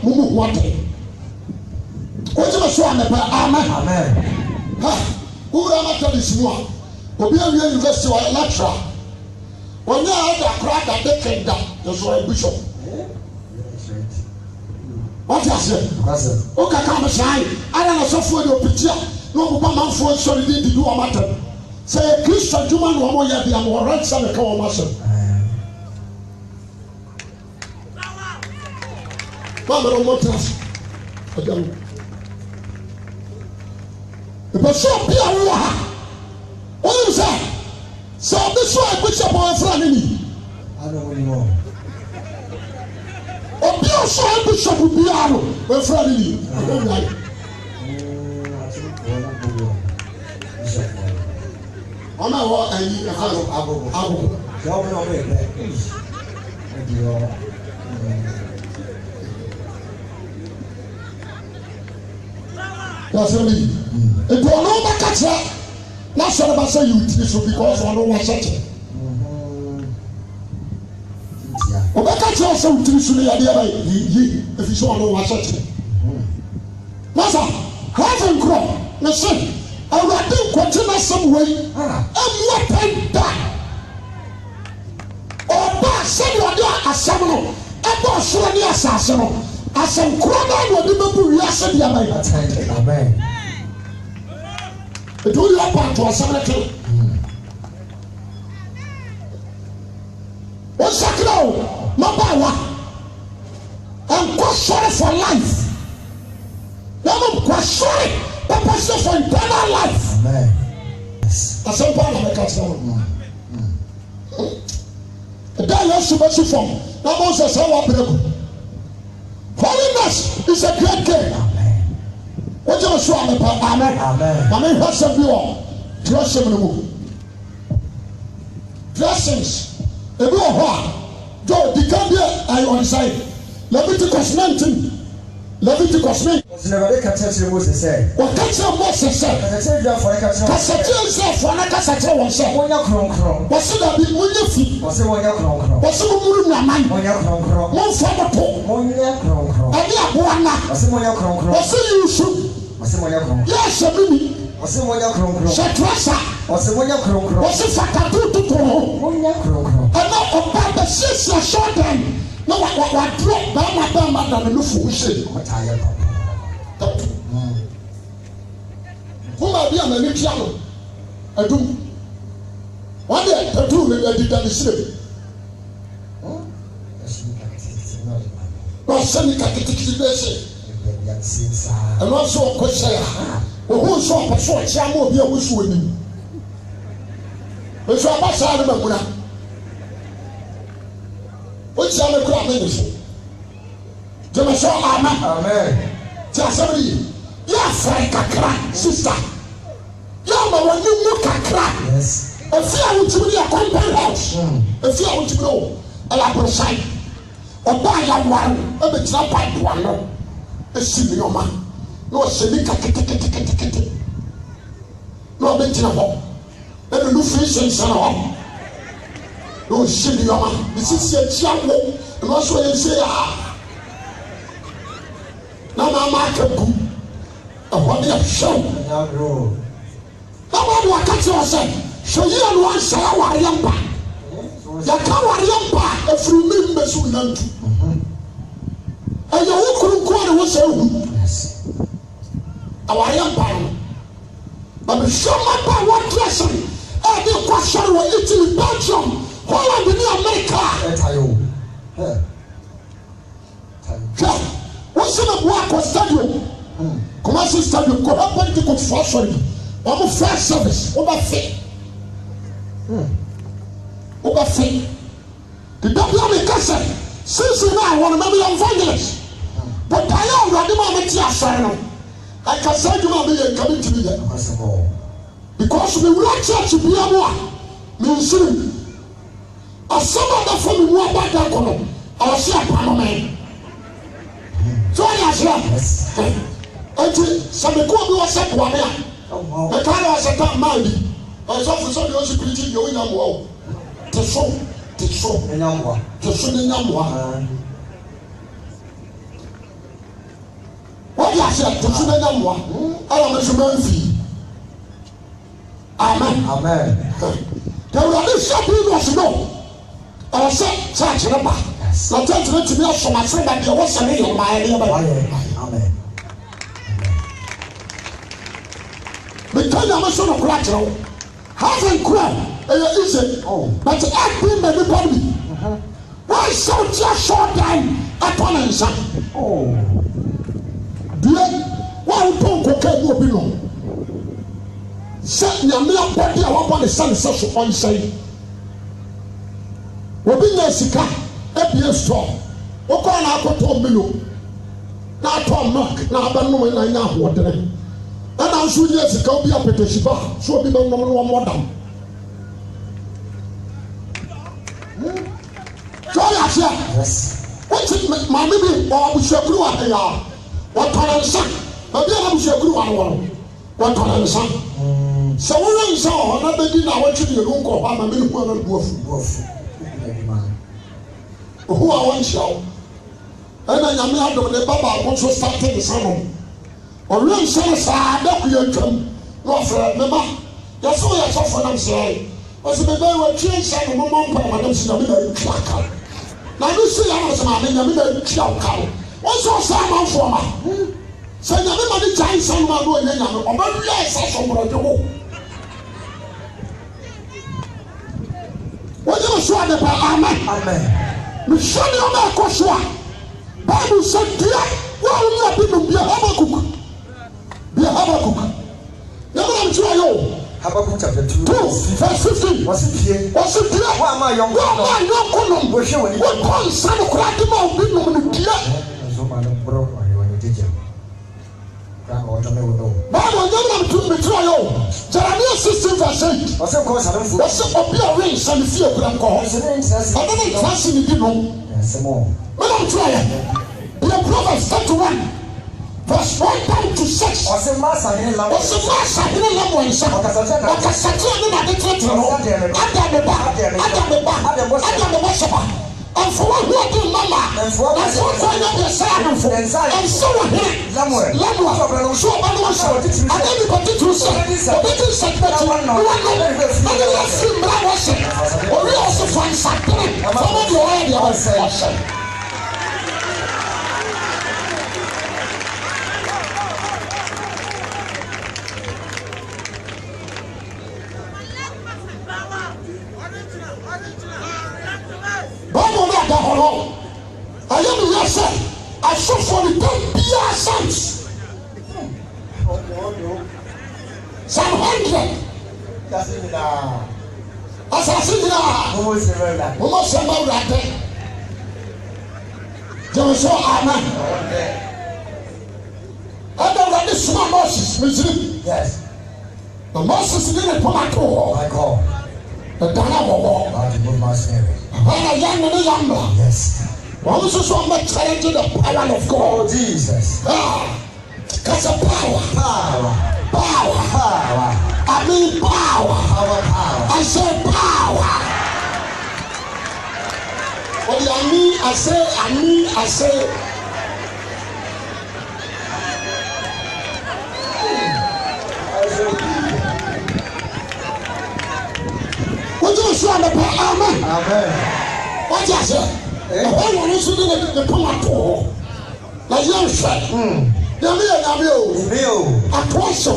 who want it. What's the one about amen? Who am I telling this one? Will be a university or a lecturer. When you have a crack that they can die, there's a bishop. What is it? Okay, come aside. I don't know so for your picture. No, Obama for sorry did do a matter. Say, Christian Juman, one more year, the more right son of our master. Mama, don't want us. The person be a war. What is that? So this one, Bishop or friend in me. I don't know anymore. Obi oso bishop bi aro we friend ni ona wo ayi ago yo me no me that's really it will no back at na so ba say you so because ono wa church Obeka che so utiri su ne yade ba yi efi so ono wa church. Masa, heaven crow, na say, awurade nkwote na some way. Amwa penda. Oba say wode asam no, ebo so ne asase no. Asam crow na wode bebu wiase dia ba yi. Amen. Edo you up to asam na tell. What's that now? Mabawa and sorry for life. Now sorry, purpose for eternal life. Amen. Yes. As a part of the castle. The day you should be from. Now Moses said, holiness is a great game. Amen. What you show on the part? Amen. Amen. I mean, what's the view? Trust him in the move. Blessings. The blue one. Joe, the Gambia are on side. Leviticus 19. Leviticus 19. Never catch Moses said. What catch Moses said? Cassette for a cassette one said. What's it that be Munyafi? What's it when you're cronk? What's it when you're man? When you're cronk? One for the poor. When you're cronk. I have one. What's it when you're cronk? What's it you shoot? What's it when you're cronk? Yes, a baby. What's it when you're cronk? Shatrasa. What's it when you're cronk? What's it Fakatu to go? When you're cronk. And now about the sister short them. No, what drop Bama than the look for shit. Who might be on the new channel? I do. One day, I do did that slip. No, send me and also a question. Who saw a short channel be a wish with me? It's about Salama. Which are the crowd ministry? Jemasha Amen. Amen. Jasari, Yafra, sister. Yama, when you look at crack, yes. If you want to be a compound house, if you want to know, a labrosite, or buy a one, a bit of pipe one, a senior man, no semica, no mention of all. Let me do fish and son of no shit, your man. This is your child, and also you say, now my market good. And what they have shown. Now, what do I catch yourself? So you don't want to say, I am back. Ya ka wari mpa efuru mi mbesu nantu. Ayo wo kuru ko na wo se hu. Awari mpa no. But the shama pa what dressing. E dey question wo Italy, Belgium, Holland ni America. Tayo. Yeah. What's in the Boaco Stadium? Commercial Stadium, go up and take a sorry. I'm a first service, over faith. Over faith. The W Castle, since now I want to be evangelist. But I am ready to I can say to my coming to me there. Because we want church to be a more. Means as someone from the war back that column, I was here, man. So I asked him, some of the was set one there. The kind of set up Mandy. I saw for some of the going on wall. The show, and number, the shooting number. What you said, the shooting number, I am a human fee. Amen. There will be something was no. I said, church number. Now tell to me from my friend that there was a million my Amen. Because I'm a son of Gratro. Having crime, easy. But I've been the body. Why so just short time upon an son? Oh, dear, why don't cocaine will be long? Set your mere body upon the sun, such a one say. Will be Jessica, a strong. What can I put on below? Not Tom Mark, now I know when I know what the name. And I'm sure yes, it can be up at the Shiba, so we don't know one more down. So yes, what's it, my baby, or we shall grow up here? What can I say? Maybe I shall grow up. What can I say? So we saw another dinner. I want you to go home and make one who I want you. And I am not the Baba also started the sermon. Or real sense, I don't hear them. No, remember, that's all I saw for them say. Was the very well changed and Mamma Madame Sinamina Clacker. Now you see, I was my name, Chow. What's your sermon for me? So everybody giant son of my name, or my yes, I shall go. What you saw the Amen. We show you my question. Bible said, dear, well, people be a Habakkuk. Be a Habakkuk. Never I'm trying. Habakkuk chapter 2, verse 15. Was it here? Was it here? Why am I young? Why am I young? What one son of Krakima will be no dear? Bible never to me trial. Jeremiah 16 verse 8. Was it of your race and fear of alcohol? I don't trust in the when I'm trying, the Proverbs 31, verse 1 down to 6. What's the master in the language? And for what we are doing, Mama, and for what we are doing, and so on here, Lamua, so I don't particular say, but it is said that you want to let him wash it, or we also find something. Some of you already are washing. I am yourself. I saw for the 10 years. Some 100. As I see now, almost about that. There was so amen. I don't like this small Moses. Yes. The Moses didn't put my call. I call. The Dana wall. When I young, yes. One is so much challenging the power of God. Oh, Jesus. That's a power. I mean power. I say power. What do I mean? I say. What do you say? the amen. Amen. What you say? All one is the tomato. Like young friend. Yamio. Akwasi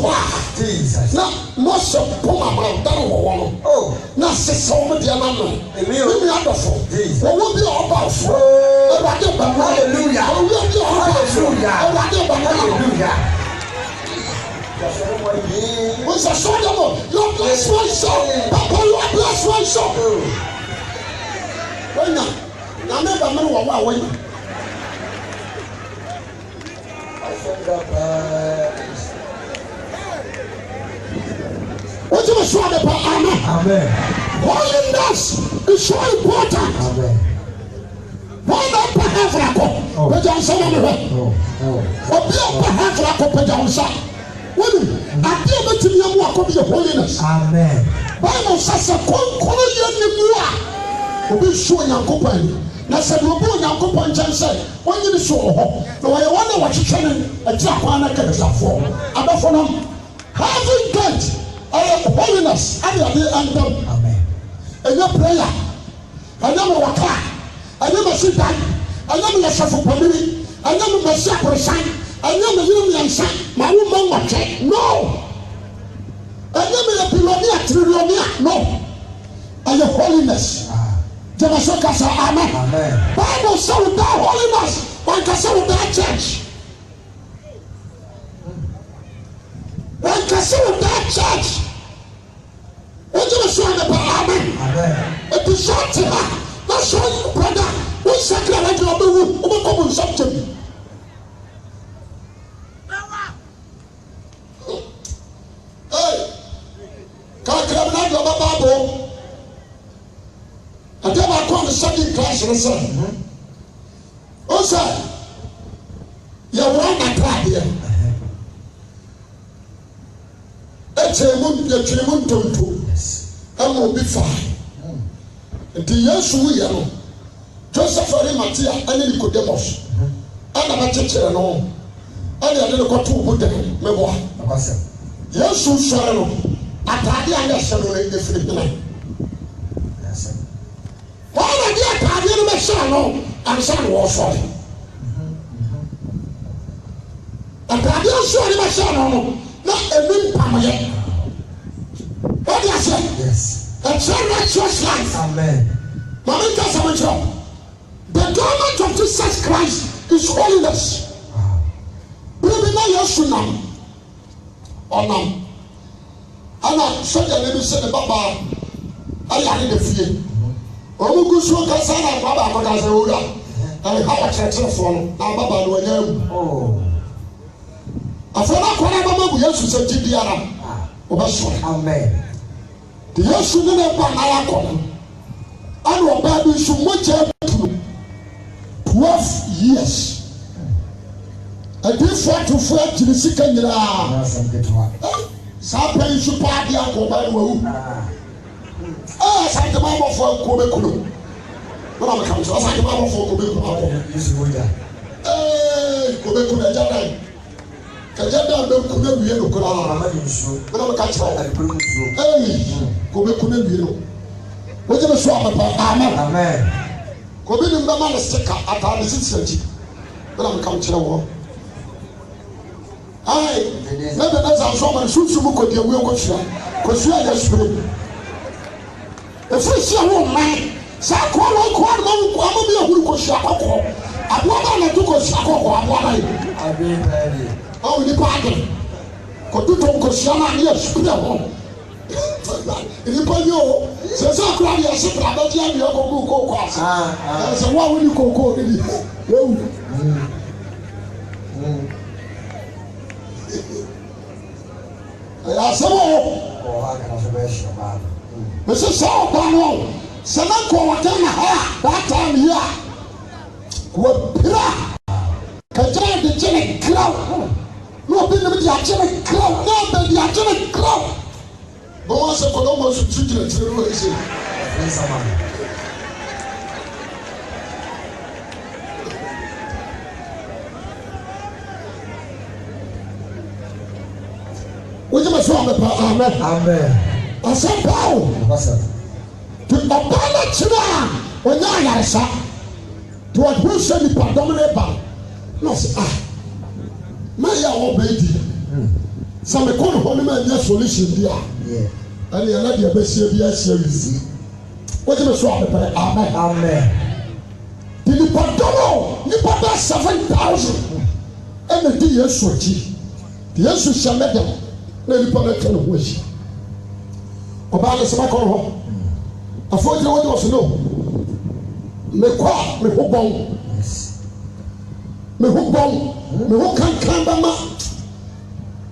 Jesus. Now, most of Puma done one. Oh, now say some of the other. Jesus. What will be all about? Hallelujah. Hallelujah. What's a son of your bless my soul? Papa, you are bless my soul. When I never know what I win. What you must show the amen. Holiness is so important. Amen. Why not perhaps I go? But I'm saying, oh, perhaps I go, but I'm saying. I feel that you walk of your holiness. Amen. Bible says a will be showing your company. Now, said, we'll be your company. Said, when you show her, no, I wonder what you're trying to drop on a character for. I'm for them. Having that, I have holiness. I have the anthem. Amen. And your prayer, I never walk out. I never sit down. I never let you for me. I never let you for sign. I never knew me and said, my woman was check. No. I never a trillionaire. No. And your holiness. Jamasoka say amen. Amen. Bible says without holiness, one can say without church. One can say without church. What you say about amen? Amen. It is short to her. That's all you, brother. We sacrifice your baby. We come on something. I tell my con the second class and say, oh, sir, you're one I tried here. It's a moon, the Chimun Tonto. I will be fine. And the years we are Joseph Matia, and Nicodemus, and a teacher and all. And I didn't go to put them, yes, you shall. I tried the understanding the Philippine. Why are you carrying my son? And son was sorry. And I didn't show my son, not a new family. What do you say? Yes. A righteous life. Amen. Mamma does have a job. The government of Jesus Christ is holiness. Baby, now you're soon. Or now. And I said, let me say the Baba. I am in the field. Omugusu kasana baba makaza ura. And how a church for now baba no nyam. Oh. Afona kwana baba bu Yesu se tibiara. Obaso. Amen. The Yesu ne ba na yakọ. And oba bi su moje 12 years. And this what to for jirisika nyira. Sa pay su pa dia ko ba wo. Ah, Santa Mama for Kobe. What am I coming to? Santa Mama for Kobe. Kobe Jada. Kajada don't come here to Kura. What am I catching? Kobe. What am I swap about? Amen. Kobe in the man sticker at our city. What am I coming to the war? Aye, never does our summer shoot some could be a wheel because you are just the first year, man, Sako, I'm be a who goes Shako. I want to go Shako. I've been ready. Oh, the party. Could you talk to Shama? Yes, put home. You put you, says I cried a secret about you, go cross. I said, why will you go? I said, oh, I can have a Mrs. Saul Bano, Sanako Watana, that time here, what Pira, Kajan the Jenny Cloud, no, been the Jenny Cloud, no, the Jenny Cloud. But once I could almost treat it to the way. What you must want, Amen. Amen. I said, Paul, to ɔbaa no kyerɛ a ɔnyɛ ayaresa to ɔde ho sɛ nipa dɔm no ba na ɔsɛ mayɛ a wɔbɛɛ di sɛ mekɔ no hɔ no ma ɛnyɛ solution bi a ɛne ɛna deɛ bɛhyia bi ahyia wisi wogye me so a mepɛrɛ amen de nipa dɔm nipa bɛ 7,000 ɛna di Yesu akyi de Yesu hyɛ mɛdɛm na nipa no atwa ne ho ahyia ɔbaa no sɛ makɔ no hɔ afɔ gyina wogye wɔ so no mekɔ a me ho bɔn me ho kankan bɛma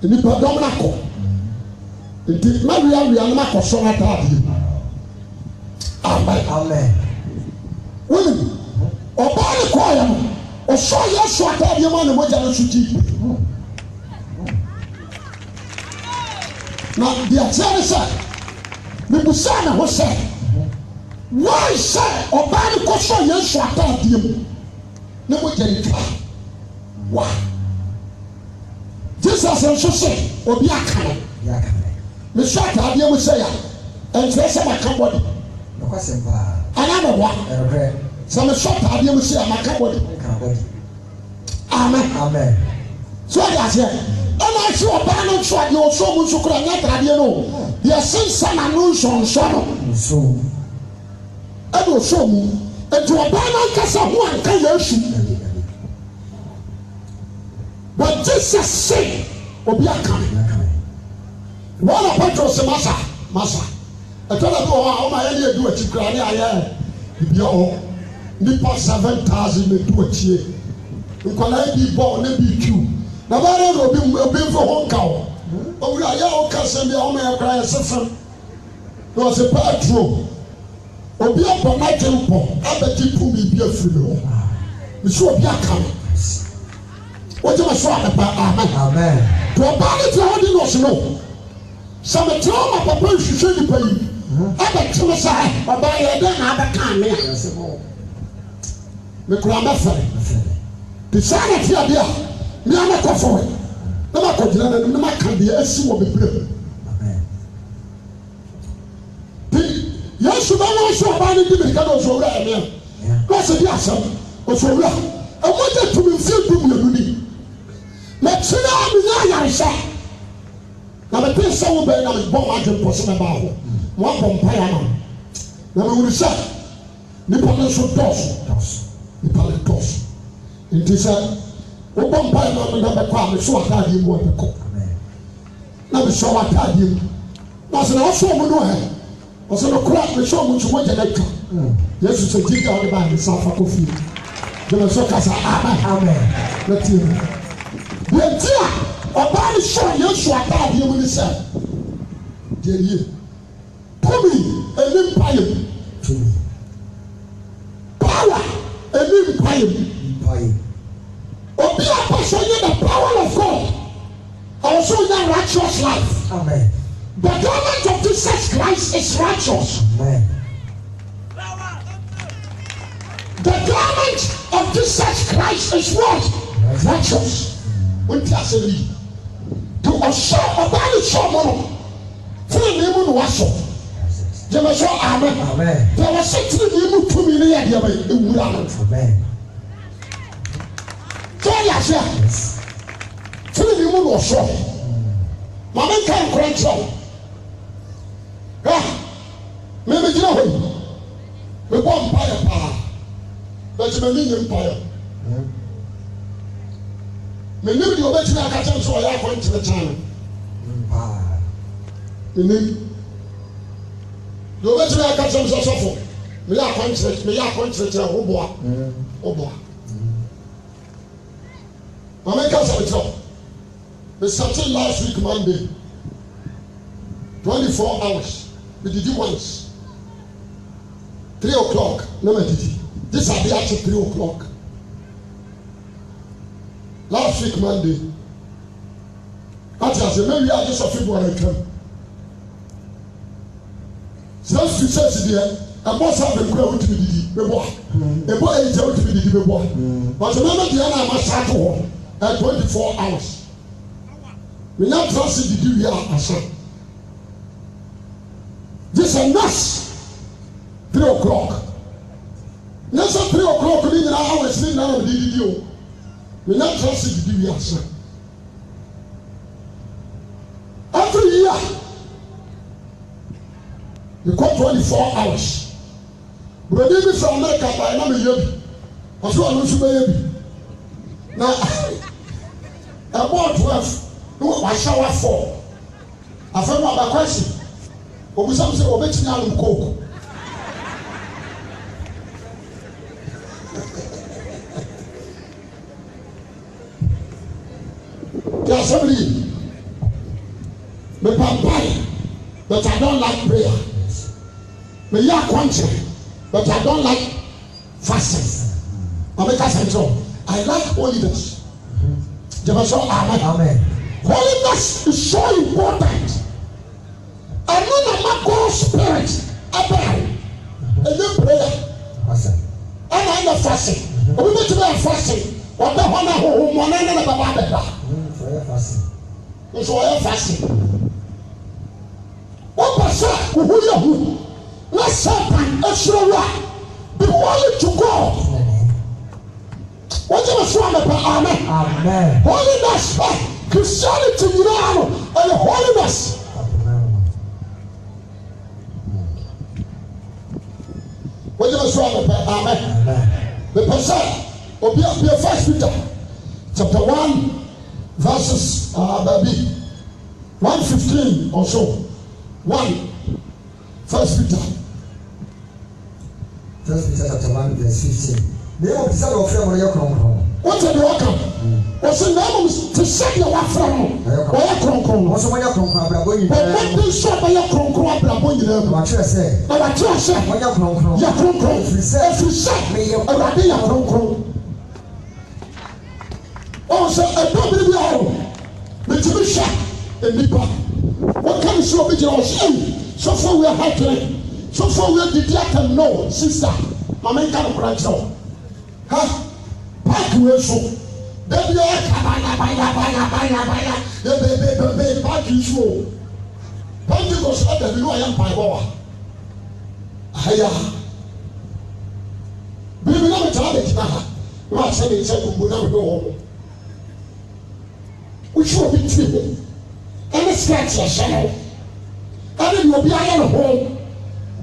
nipa dɔm no akɔ nti mawia no makɔ sɔ no ataadeɛ amen wonim ɔbaa no kɔɔyɛ no ɔsɔ Yesu ataadeɛ ma ne mogya no so gyi na deɛ kyerɛ ne sɛ mebusaa ne ho sɛ why sɛ ɔbaa no kɔsɔ Yesu ataadeɛ mu ne mogya no twa wa Jesus nso sɛ obi aka no mesɔ ataadeɛ mu sɛ ya ɛnkyerɛ sɛ maka bɔde anaa mɛboa sɛ mesɔ ataadeɛ mu sɛ ya maka bɔde amen so ɔde aseɛ ɛna akyi ɔbaa no nso a deɛ ɔsɔ mu nso kora nyɛ ataadeɛ no deɛ sensa n'ano nsɔnsɔ no ɛna ɔsɔ mu nti ɔbaa no ankasa ho anka Yesu but Jesus say obi aka me wɔn a Petro sɛ masa ɛtɔ da bi wɔ hɔ a wɔn a yɛ ne edu akyi kura ne ayɛ bibi ɔ nipa 7,000 na edu akyie nkwadaa bi bɔ ne bi twiw na bɛyɛ na obi nfo ho nka wɔ owura yɛ ɔka sɛm bi a wɔn yɛ kura yɛ sefam na ɔsɛ Petro obi abɔ n'agye mpɔ abɛgye tumi bi afiri mi hɔ nso obi aka me wogye ma so amepa amen to ɔbaa no tena hɔ de nɔɔse no sɛ metena ma papa nhwehwɛ nipa yi abɛte me sɛ ɔbaa yɛ dɛn na abɛka me a mekura mɛfɛre te saa na te adeɛ a mea mɛkɔ fɔwe na makɔgyina n'anim na maka deɛ asi wɔ bebree nti Yesu bɛwɔ so ɔbaa no di mirika na ɔsɛ owura ɛmeɛ na ɔsɛ di asɛm ɔsɛ owura ɛmɔgya tumi mfie dumienu ni mɛkyerɛ a menyɛ ayaresa na mepɛ sɛ wo bɛɛ na mebɔ m'adwe mpɔ sɛ mɛbaa hɔ moabɔ mpaeɛ ama na mewuru sɛ nipa no nso dɔɔso nipa no dɔɔso nti sɛ wobɔ mpaeɛ ma me na bɛkɔ a meso ataadeɛ mu ɔbɛkɔ na mesɛ wɔ ataadeɛ mu na ɔsɛ na ɔsɔ mu no ɛ ɔsɛ no kora mesɛ mu nso mogya no atwa Yesu sɛ gyigya wode baa ne sa fa kɔ fie gyeme so kasa amen na tie mu deɛ nti a ɔbaa no sɔ Yesu ataadeɛ mu ne sɛ deɛ yie tumi ɛni mpaeɛ mu power ɛni mpaeɛ mu obi a pɛ sɛ ɔnyɛ the power of God also nya righteous life amen. The government of Jesus Christ is righteous amen. The government of Jesus Christ is what? Righteous. When you say me, to assure about the show, for the name of the washer. You must say amen. There was a 3 name to me near the amen. So yes, for the name of the washer. Mamma can't correct you. Maybe you know, we want fire. But you may empire. Many of you bet you I catch so I went to the channel. You bet you I catch so suffer. Me are contract, me are contract, oh boy. I make us a job. We started last week Monday. 24 hours. We did it once. 3 o'clock. No, I did it. This will be at 3 o'clock. Last week, Monday. That's as maybe I just a February come. Since you said there, I must have been going to be the boy. A boy is going to be the boy. But remember, the other must start to at 24 hours. We not trust the do here as this a nurse. 3 o'clock. Yes, 3 o'clock, we need hours sleep now on the video. We not trust it to do answer. Every year, you got 24 hours. But even from America, by now, you have to baby. Now, about 12, no, I shower 4. I found out my question. But some say, oh, betting out in coke. There's somebody, me pampai, but I don't like prayer. Me ya quantum, but I don't like fasting. I like holiness. Amen. Holiness is so important. I know that God's spirit about and then prayer. And I'm not fasting. We need to be fasting. What the one who won and about it's all fasting. What was that? Who you? Let's Satan extra be holy to God. What you must want about Amen. Amen. Holiness, Christianity, you know, and holiness. What you must want about Amen. The person will be a First Peter, chapter 1, verses 1:15 or so. 1 First Peter. First Peter chapter 1 verse 15. They will decide of them on your crown. What are the welcome? What's the name to set your wife from? Also, when you're from Crabboy, but when they shot by your crown, what you say? What you say? When you're from your crown, if you say, may you already your crown. Also, a probably all the Jewish and Nipa. What can you show me your shame? So far we are happy. So far we are the dear no, sister. My man can't branch out. Ha! Back to so. Baby, back to so. Pentecost at the new empire. Aya. Baby, never tell it now. What said it said we never go home. We should be treated. And scratch your shadow. And then you'll be at home.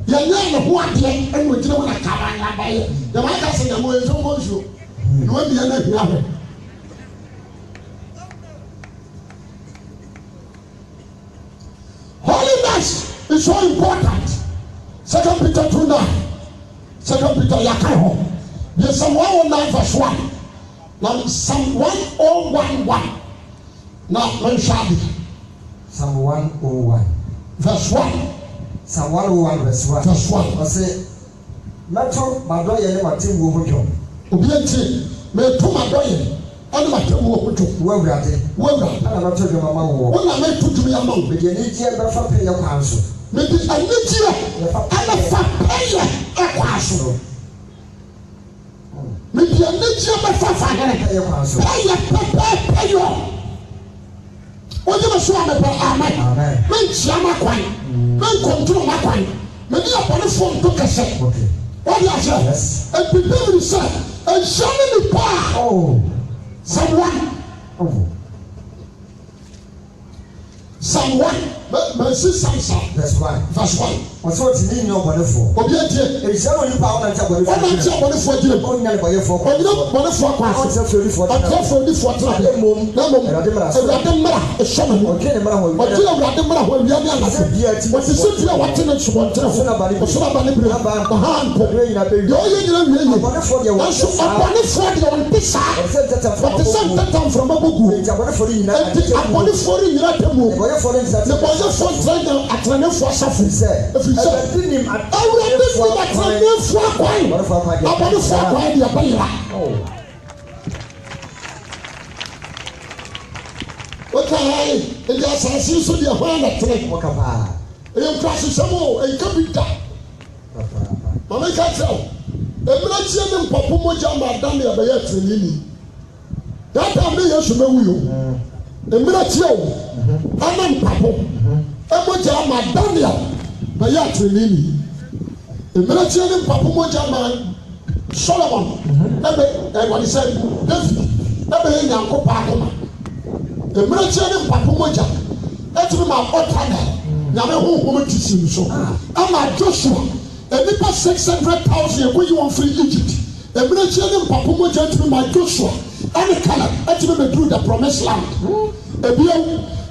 You're not one day and we don't want to come and buy it. The man doesn't know where it's almost you. You won't be another. Holiness is so important. 2 Peter 2:9. 2 Peter Yakaho. There's some 109 verse 1. Now some 1011. Now when shall be? Psalm 101 verse 1. Psalm 101 verse 1. Verse 1. I say, Metro Madoye ma ti wo hojo. Obianti, me to Madoye. Ani ma tem wo hojo. Wo awurade. Wo awurade. Ana na to dwoma ma wo. Wo na me tutumi ama wo. Me de ni tie be fa pe ye kwan so. Me de ani tie. Ana fa pe ye kwan so. Me de ani tie be fa fa ye kwan so. Pe yo. What you must want about Amen. Men Chama Kwan, men control my Kwan, maybe upon the phone took a set. What you say? Yes. And people say, and show me the power. Oh, someone. Oh, someone. Mercy, Samson. That's right. Verse 1. What's what's in your body for? Obianti, it's only power and body for. What is your body for? Only body for. Only body for. What's your body for? What's your body for? A shaman. Okay, what do you have the man when we are young? What is it? What in it? What hand? From a book. Just for training at training for suffering. If you say, I will at training for quite. About the for quite your baby. Okay, and yes, I see so your hand at training. What about? And crashes some more, and come with that. Mamma can't tell. I'm not seeing them Papa Mojama down there by your training. That time they used to know you. The military. Amen, Papa. Emoja ma Daniel, by your training. Emerachia ne papa moja man Solomon ebe what he said David ebe Nyankopon akoma Emerachia ne papa moja etimi ma otana nyame honhom tisim so ama Joshua enipa 600,000 ekoyi won free Egypt Emerachia ne papa moja etimi ma Joshua and Caleb etimi be through the promised land ebio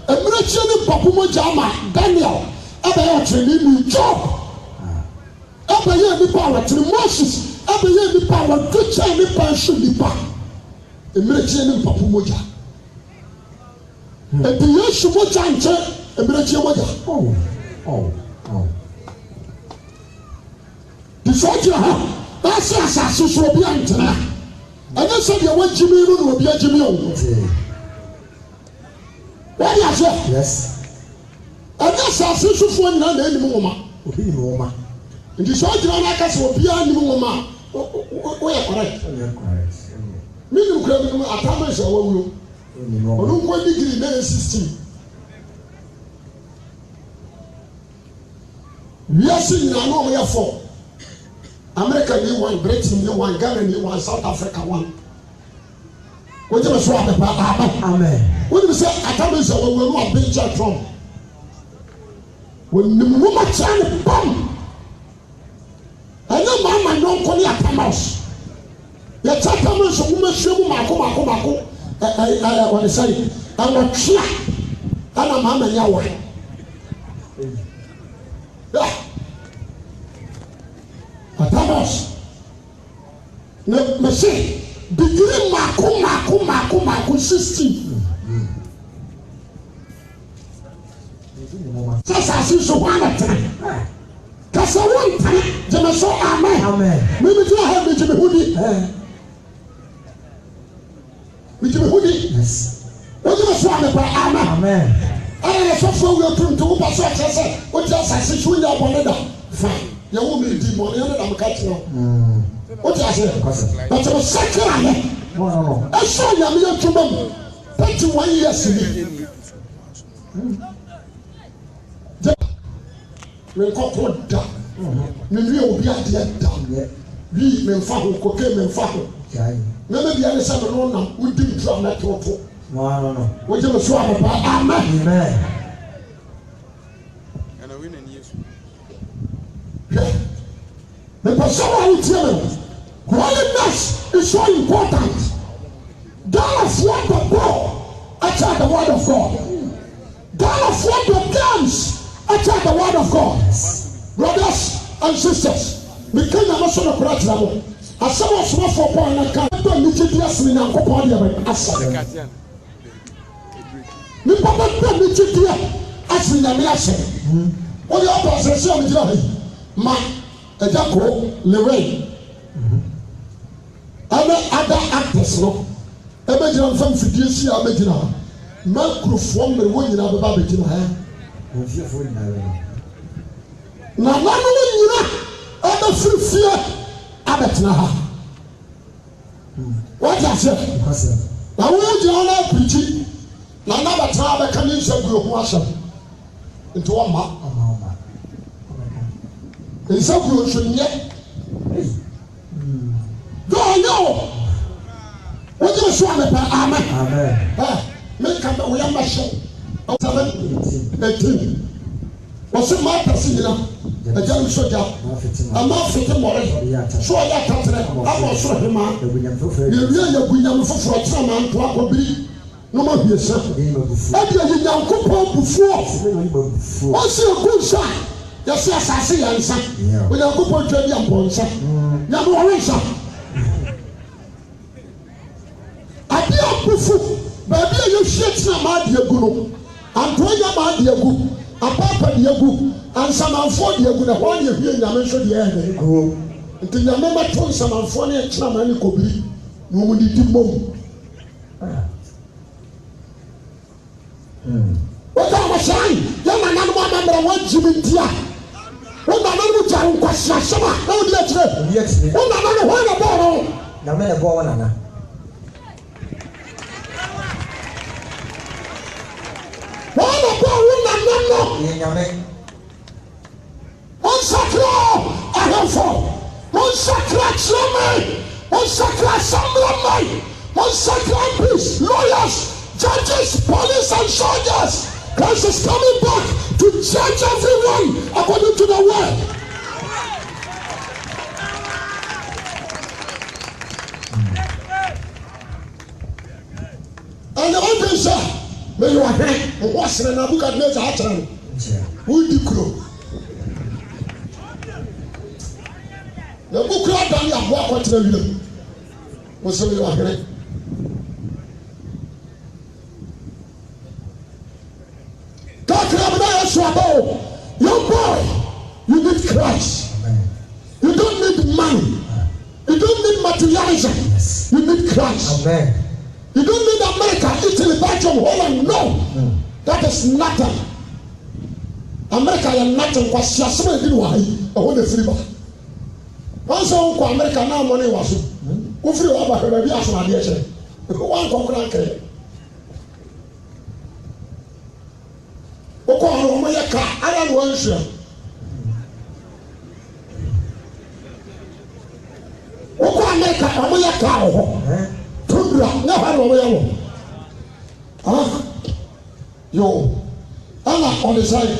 Emerachia ne papa moja ama Daniel ebe otrini ni Job Abaye ni power to Moses. Abaye ni power to change ni passion ni pa. Emerechie ni papu moja. E di Yesu moja nche emerechie moja. Oh. Di soja ha. Basi asase so obi antena. Anya se de wa jimi no obi ajimi o. What you say? Yes. Anya asase so fo nyina na enimu woma. Obi ni woma. Nti so jira na aka se obi animu woma. O ya correct. Minim kura bi no atama se awuo. Onu ko degree na 16. Wiase nyina no mo ya 4. America ni 1, Britain ni 1, Ghana ni 1, South Africa 1. Wo je so abepa amen. Wo ni se atama se awuo no abenja Trump. Wo nim wo ma chan bam. Anya mama no ko ni atamos. Ya chakama so wo mahwemu mako. What they say? I'm tria. Ana mama nya wo. Atamos. Ne mese degree mako 16. Sasa si so wana tena. Kasa won tena. Jeme so amen. Mimi tu ha me jeme hudi. Mijime hudi. Yes. What you so amen. I so for we to wo pass say what just say so nya boneda. Fine. Ya wo me di mo ya na mka tino. What you say? But you sakra ne. No. I saw ya me tumam. 31 years ni. Me ko da. Me wi obi ade da. Wi me fa ho ko ke me fa ho. Nana bi ale sa no na udi drum na toto. No. Wo je me so amen. And I win in years. The person who tell me holiness is so important. God of what the ball attack the word of God. God of what the games attack the word of God. Brothers and sisters, we can never so correct them. As some of small for point and can do immediately in a couple of us. We probably immediately as in a nation. What the opposite say, Ma, a jaco, Lorraine. Other actors, no. Imagine from Fiducia, Imagine. Microphone, the woman in the baby. Now, not only you know, free fear. Abetina. What I say? Now we do not preach. Now never try to come in some group worship into one map. In some group should yet. Go no. What you show me? Amen. Make come we are my show. 18. What's the matter? See now. A young soldier, I'm not fitting more. So I got to I'm also him. You really for a time to walk be no more be a son. I did a young couple before. What's your good son? Yes, I see answer. When I go for Johnny and Bonsa. Now, what is that? I did before, but you shit my dear Guru. I'm going about dear Guru. A papa dear Guru. And some for the good one you hear Yaman the air. Until you remember told some funny chairman could be no one did more. What I was saying, young man, number one Jimmy Tia. What my name was question summer, no yes. What my name was about now men are born Anna. What about woman? One sacro, I have for. Monsacra Chame, Monsacra Samramai, Monsacra peace, lawyers, judges, police, and soldiers. Christ is coming back to judge everyone according to the word. And the one thing, sir, may you are here, what's the Nebuchadnezzar actually? Who did crow? The book of Daniel, what to the what's the you are here? Young boy, you need Christ. You don't need money. You don't need materialism. You need Christ. Amen. You don't need America, Italy, Belgium, Holland. No, that is nothing. America is nothing. Because you are doing why I want to free back. Once I go America now, money was who free over here. Maybe I should have the one conqueror. Oko haro mo ye ka ara no anhia Oko America mo ye ka ho tundra na haro mo ye wo yo ana on the side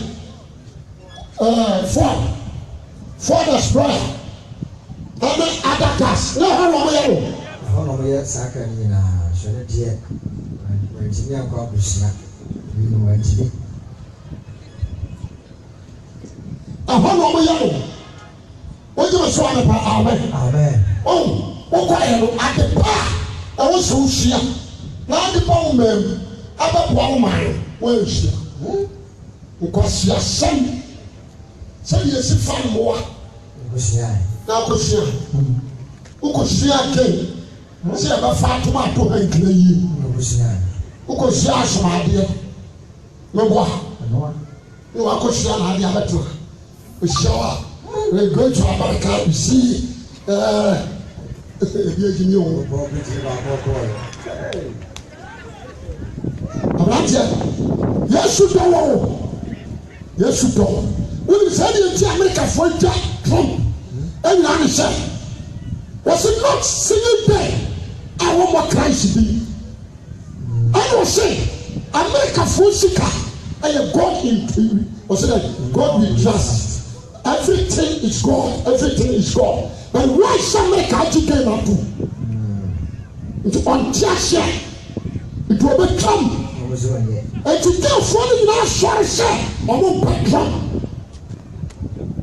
for the sprayer ana adakas na haro mo ye wo hono mo ye saka ni na shone die wentimi akwa abushina ni no wentimi Upon all my what do you say about Amen? Amen. Oh, at the bar, I was so sheer. Now the poor man, about one mile, where is she? Because your son said, yes, if I'm more. Now, Cosia, who could see again? See about Fatima to her in you. Who could see us, my dear? No one. No, I could see another two. We shower. We go to America. We see. Yes, you don't. Yes, you don't. When you say you see America for Trump, and you understand, was it not singing there? I want more Christ to be. I will say, America for Sika, I am God in. Or say that God will trust. Everything is God. Everything is God. But why some make a came up to? It's on Tiasia. It will become. And to tell funny now, sorry, sir. I won't become.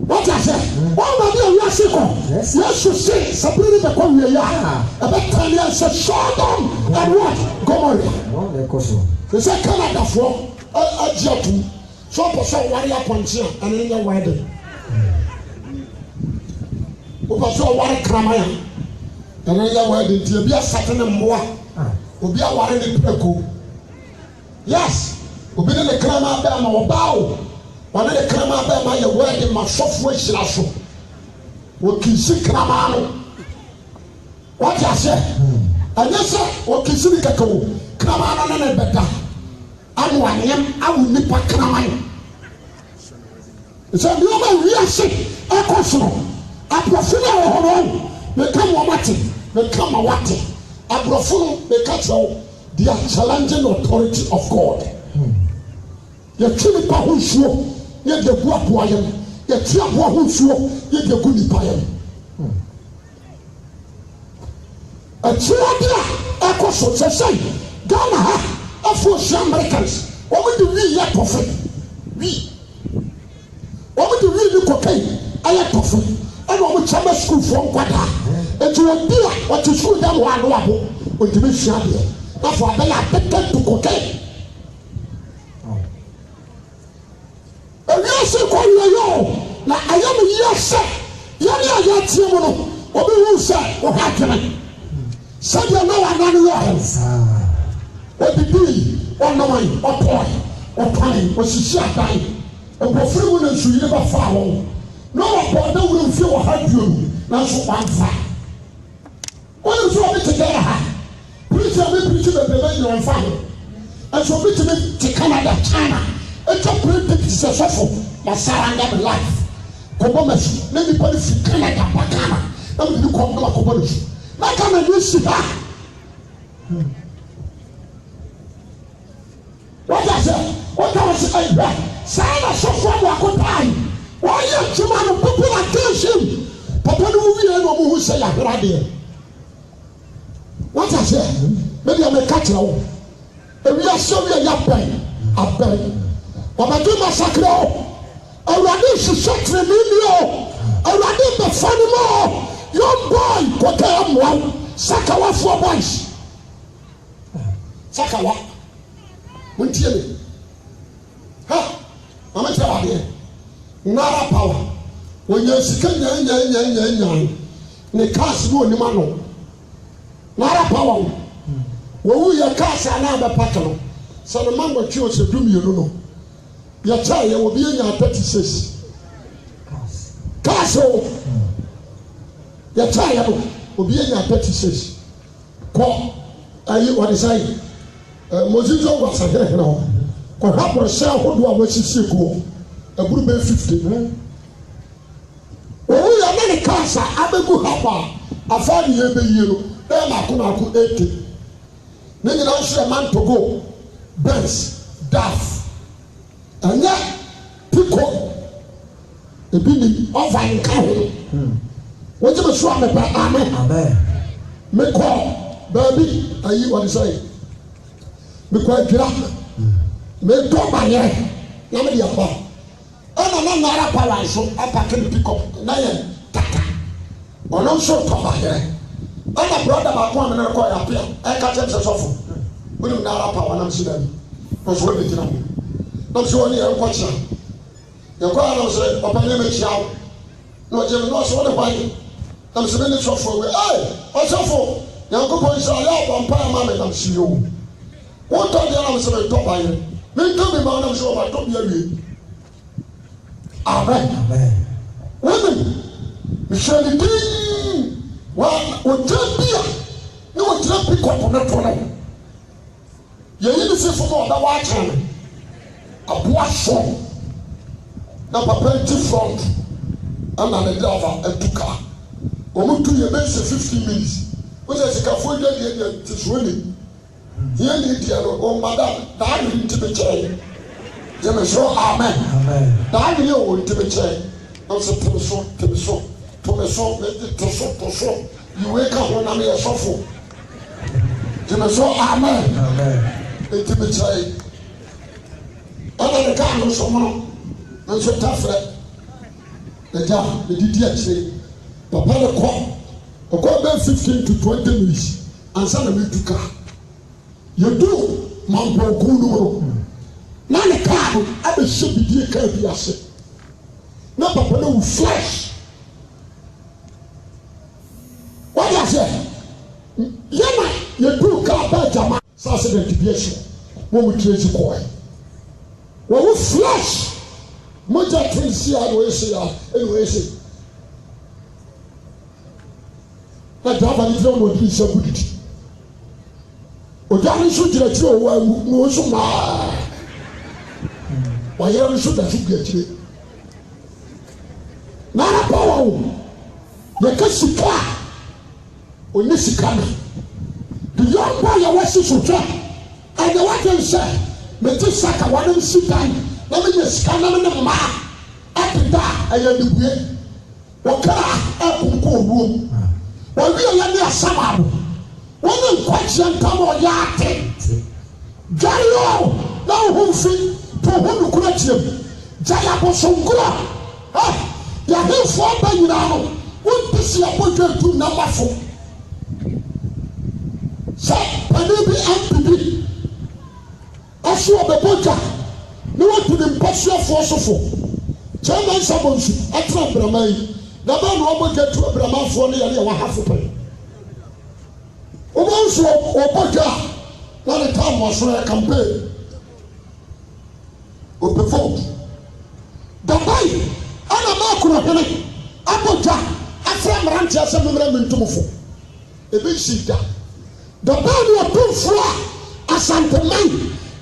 What I say? All my dear Yasiko. Yes, you say, Sabrina, the one we are. About 10 years, Sodom and what? Gomorrah. They say Canada for a Japu. So, for one upon here and in your wedding. Obaso ware kramaya ene ya wade ntie bia satene mmoa obi a ware ne preko yes obi ne krama ba ma obao wane ne krama ba ma ye wade ma sofo ahira so wo kisi krama no what ya say anya say wo kisi ni kakawo krama no ne beda anu anyem awu nipa krama no so bi o ma wi ase ekoso Abrofuna ohoro me come wamate me come awate abrofunu me catch they are challenging authority of God. Ye timi pa hunsuo ye de gu apoayem ye ti abo hunsuo ye de gu nipayem a chiwabia ekoso sesai Ghana ha afo Americans omo de wi ye prophet wi omo de wi ni kokai aye prophet and we chama school from Quada. And to a beer, what to school them one wabo, or to be shabby. Therefore, they are better to cocaine. And yes, I call you. Now I am a yes, sir. Yana Yatimono, or who say, or happening. Said you know another yours. What the bee, or no one, or toy, or time, or she shall die. And for free women should never follow. No one will feel hard you. That's one fact. What is wrong together? Preach the baby on fire. And so we to Canada, China. It's a pretty successful, but surrounded life. Kobomasu, let me put it like a bacana. Let me call them a Kobomasu. I can't do see her. What I said? What I was saying? Sign us so far, what time? Why are you man of people against him? Papa, who say I'm ready? What I said? Maybe I'm a catcher. And we are so very up by. But do massacre. Already she shot me, already the funny more. Young boy, what I am one. Sakawa 4 boys. Sakawa. Won't tell me. Ha! I'm a tell you. Nara power. When you're sick, the cast no mano. Nara power. When we are cast another pattern. So the man will choose to do you know. Your child will be in your 36. Castle. Your child will be in your 36. Call. Are you what is I? Moses was a hair now. Perhaps a shell who do a wish to see go. A blue bay 50. We are many cars. I be good hapa. I found you every year. Then I could 80. Then you don't see a man to go. Benz, Duff. And yet, people. The building of an carry. What you must run about? Amen. Make call, baby. Are you what is I? Because get up. Make go by here. Now me the bar. Oh no, not a power so I can pick up. Now tata. Or no so come by here. I'm a brother about 1 minute call up here. I can't tell you so. We don't know power. I'm seeing. Because we're making up. Not so only a watcher. The crowd was open image now. No, Jim, no, so what about you? I'm seeing it so for. Hey, what's up for? Young couple is all out on Pine Mammy. I'm seeing you. What time the other was a top by him? Make them be man, I'm sure I don't hear you. Amen. Amen. Women, Michelle King, what would just be? No one just pick up on that one. You need to see for more than one time. A black song. Now, Papa, front. I'm an driver and 2 car. Omo 2 years, 15 minutes. What is a food that is winning? Here need you, oh, madam, that will to be chained. You may show amen. Amen. That will to be chained. I'm so to be so. You wake up when I'm here, so you may show amen. Amen. It to be chained. Other the car, someone, and so tough. The job, the DDH, Papa the call, or call 15 to 20 minutes, and suddenly to car. You do, Mambo Guru. Now the car, I will should be dear Kirby. Now, Papa, no flesh. What I say? Yama, you do car by Jama, Sassy deviation. When we change the coin. When we flesh, Moja Trinity, I will say, anyway, say. That Java is not what we so good. Ojani so jira ti o wa no so ma wa yere so da su gachire na na power o ye ka sika o ni sika na the young boy ya wasi so twa and the what say me ti saka wa no sika na me ye sika na me ma atida aye ni bue o kara akunko ruo wa wi ya ni asama wọ́n ní nkwákyẹ́ ntàmú ọ̀yá àtẹ jẹ́rìí ọ̀ náà wọ́n fi tó wọ́n nìkúrò kyerè mu jẹ́rìí abọ́sọ̀nkúrò yàrá ìfọ̀ ọba nyinaa no wọ́n ti si abọ́dwa etu nàmbà fo sẹ pẹ̀lú bí MPP ọ̀ṣun ọ̀bẹ̀bọ̀dwa ni wọ́n ti di mpọ́síọ̀fọ̀ ọ̀ṣọ̀fọ̀ chairman sábọ̀nsù ẹ̀tọ́ abirama yìí dàbẹ́ ni wọ́n bọ̀ gẹ̀ tu abirama fọ̀ ní yàrá yà wà hafo pẹ̀lú. Also, Oboja, not a time was for a campaign. Or before the Bible, and a macro, Oboja, a friend rancher, some women to move. A big seat. The Bible of two floor, a Santa Man,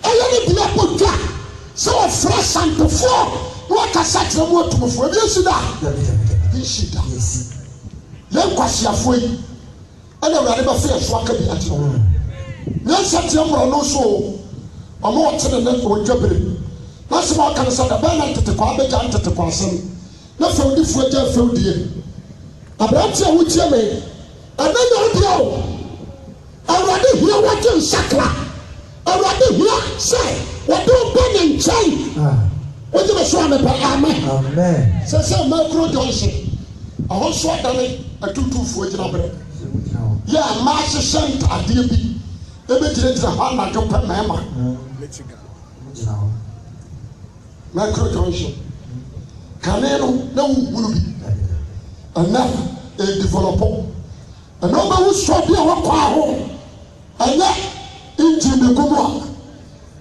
a little Oboja, so a fresh Santa four, What can such a word to me for? Yes, that. Young Kwasiafo, I never fear Swaka be at home. Yes, at your no so. I'm more than that for Jabri. That's what can say the banner to the Quabe and to the Quasan. Not from this way, Phil dear. Abratia would tell me, I don't know. I rather hear what you sakra. I rather hear say, what do Ben and Chay? What do you show me? Amen. Says Macro Johnson. I also done a 2-2 for Jabber. Yeah, Master Saint Adibi. Everything a hand to Pamama. Macro Johnson. Canelo, no will be. And now a developer. And no one will stop your power. And that into the Gumwa.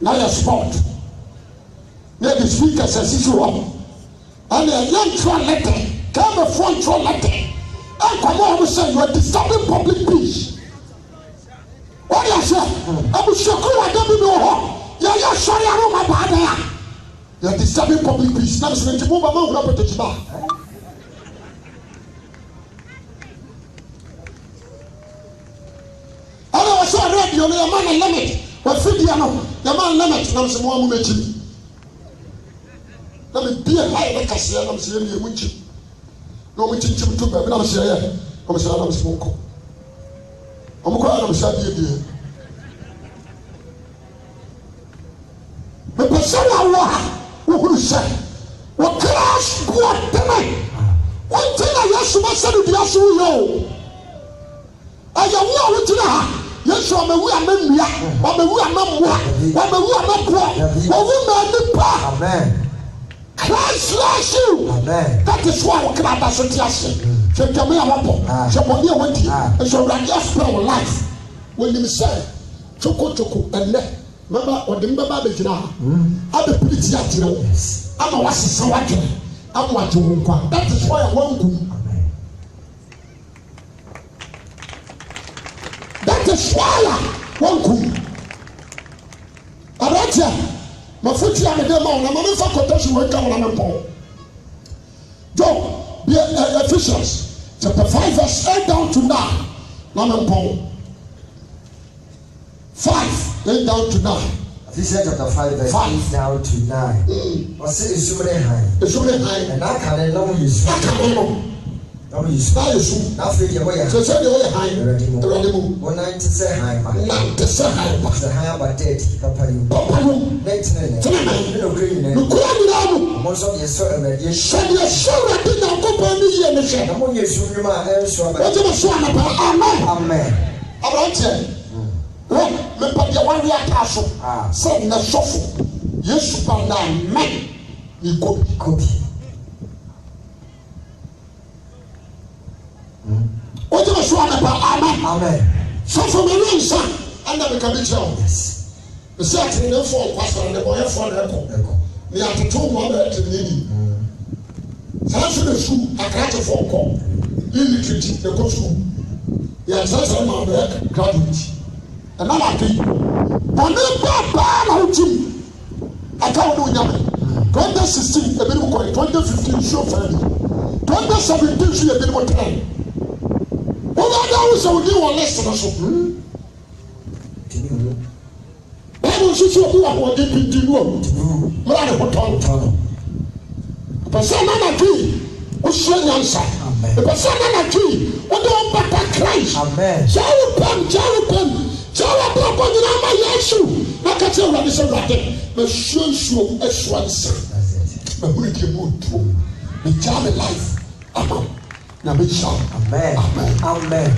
Now a sport. Now the speaker says it's wrong. And a young letter. Come a front letter. And come on, say you are disturbing public peace. What do you say? I will show you I don't know. You're sorry, I don't know about that. You are disturbing public peace. Now, it's going to move among the Bar. I was already on your man and limit. But Fidiano, the man limit, I'm some one mention. Let me be a high like I say, I'm saying you mention. No, we teach him to be. I'm saying, I'm smoke. I'm quite I'm saying, but who say, what class, what tonight? One thing I asked myself to be asked you. I am not to that. Yes, I'm a woman, I'm a woman, Amen. Christ loves you. Amen. That is why we cannot have such a thing. So come here, Papa. So when you went here, and so that you spend your life. When you say, Choco, and let, remember what the Baba is now. I'm a pretty actor. I'm a what's the Sawakin. I'm what you want. That is why I want to. That is why I want to. I want you. My foot am a demon, I'm a quotation will come on a pole. John, Ephesians chapter 5, verse 8 down to 9. Lemon Paul. 5, 8 down to 9. Ephesians chapter 5, verse 8 down to 9. What's it? It's so many high. And I can't know you. I can't know. Now you now feel your way. So say the way high. One night to say hi. Not to say hi. The high about dead. Papa, you. No green. You couldn't most of your son. You said your son. I did not go by me and the shed. I'm on your son. What you son about? Amen. About it. Well, me put your 1 year castle. Said in the sofa. Yes, but now, man. You copy. What do you want about Amen? So for me, son, I never can be told. Yes. The certain no for pastor and the boy for the echo. We have to tell one to the lady. That's the school, I can't afford call. Illiterate, the go school. Yes, that's all my graduate. And I'm happy. But no bad out to I can't do nothing. 2016, a bit more, 2015, show fairly. 2017, she a bit more time. What are those who do on less than us? I was just what they did to you. Rather, what time? But some of you, what's your answer? But some of you, what do you want Christ? Amen. Jalapam. Jalapam, you know my issue. Like I tell you, this is right. But show a swanson. But we can move through. The job in life. Amen. Now be sure. Amen. Amen.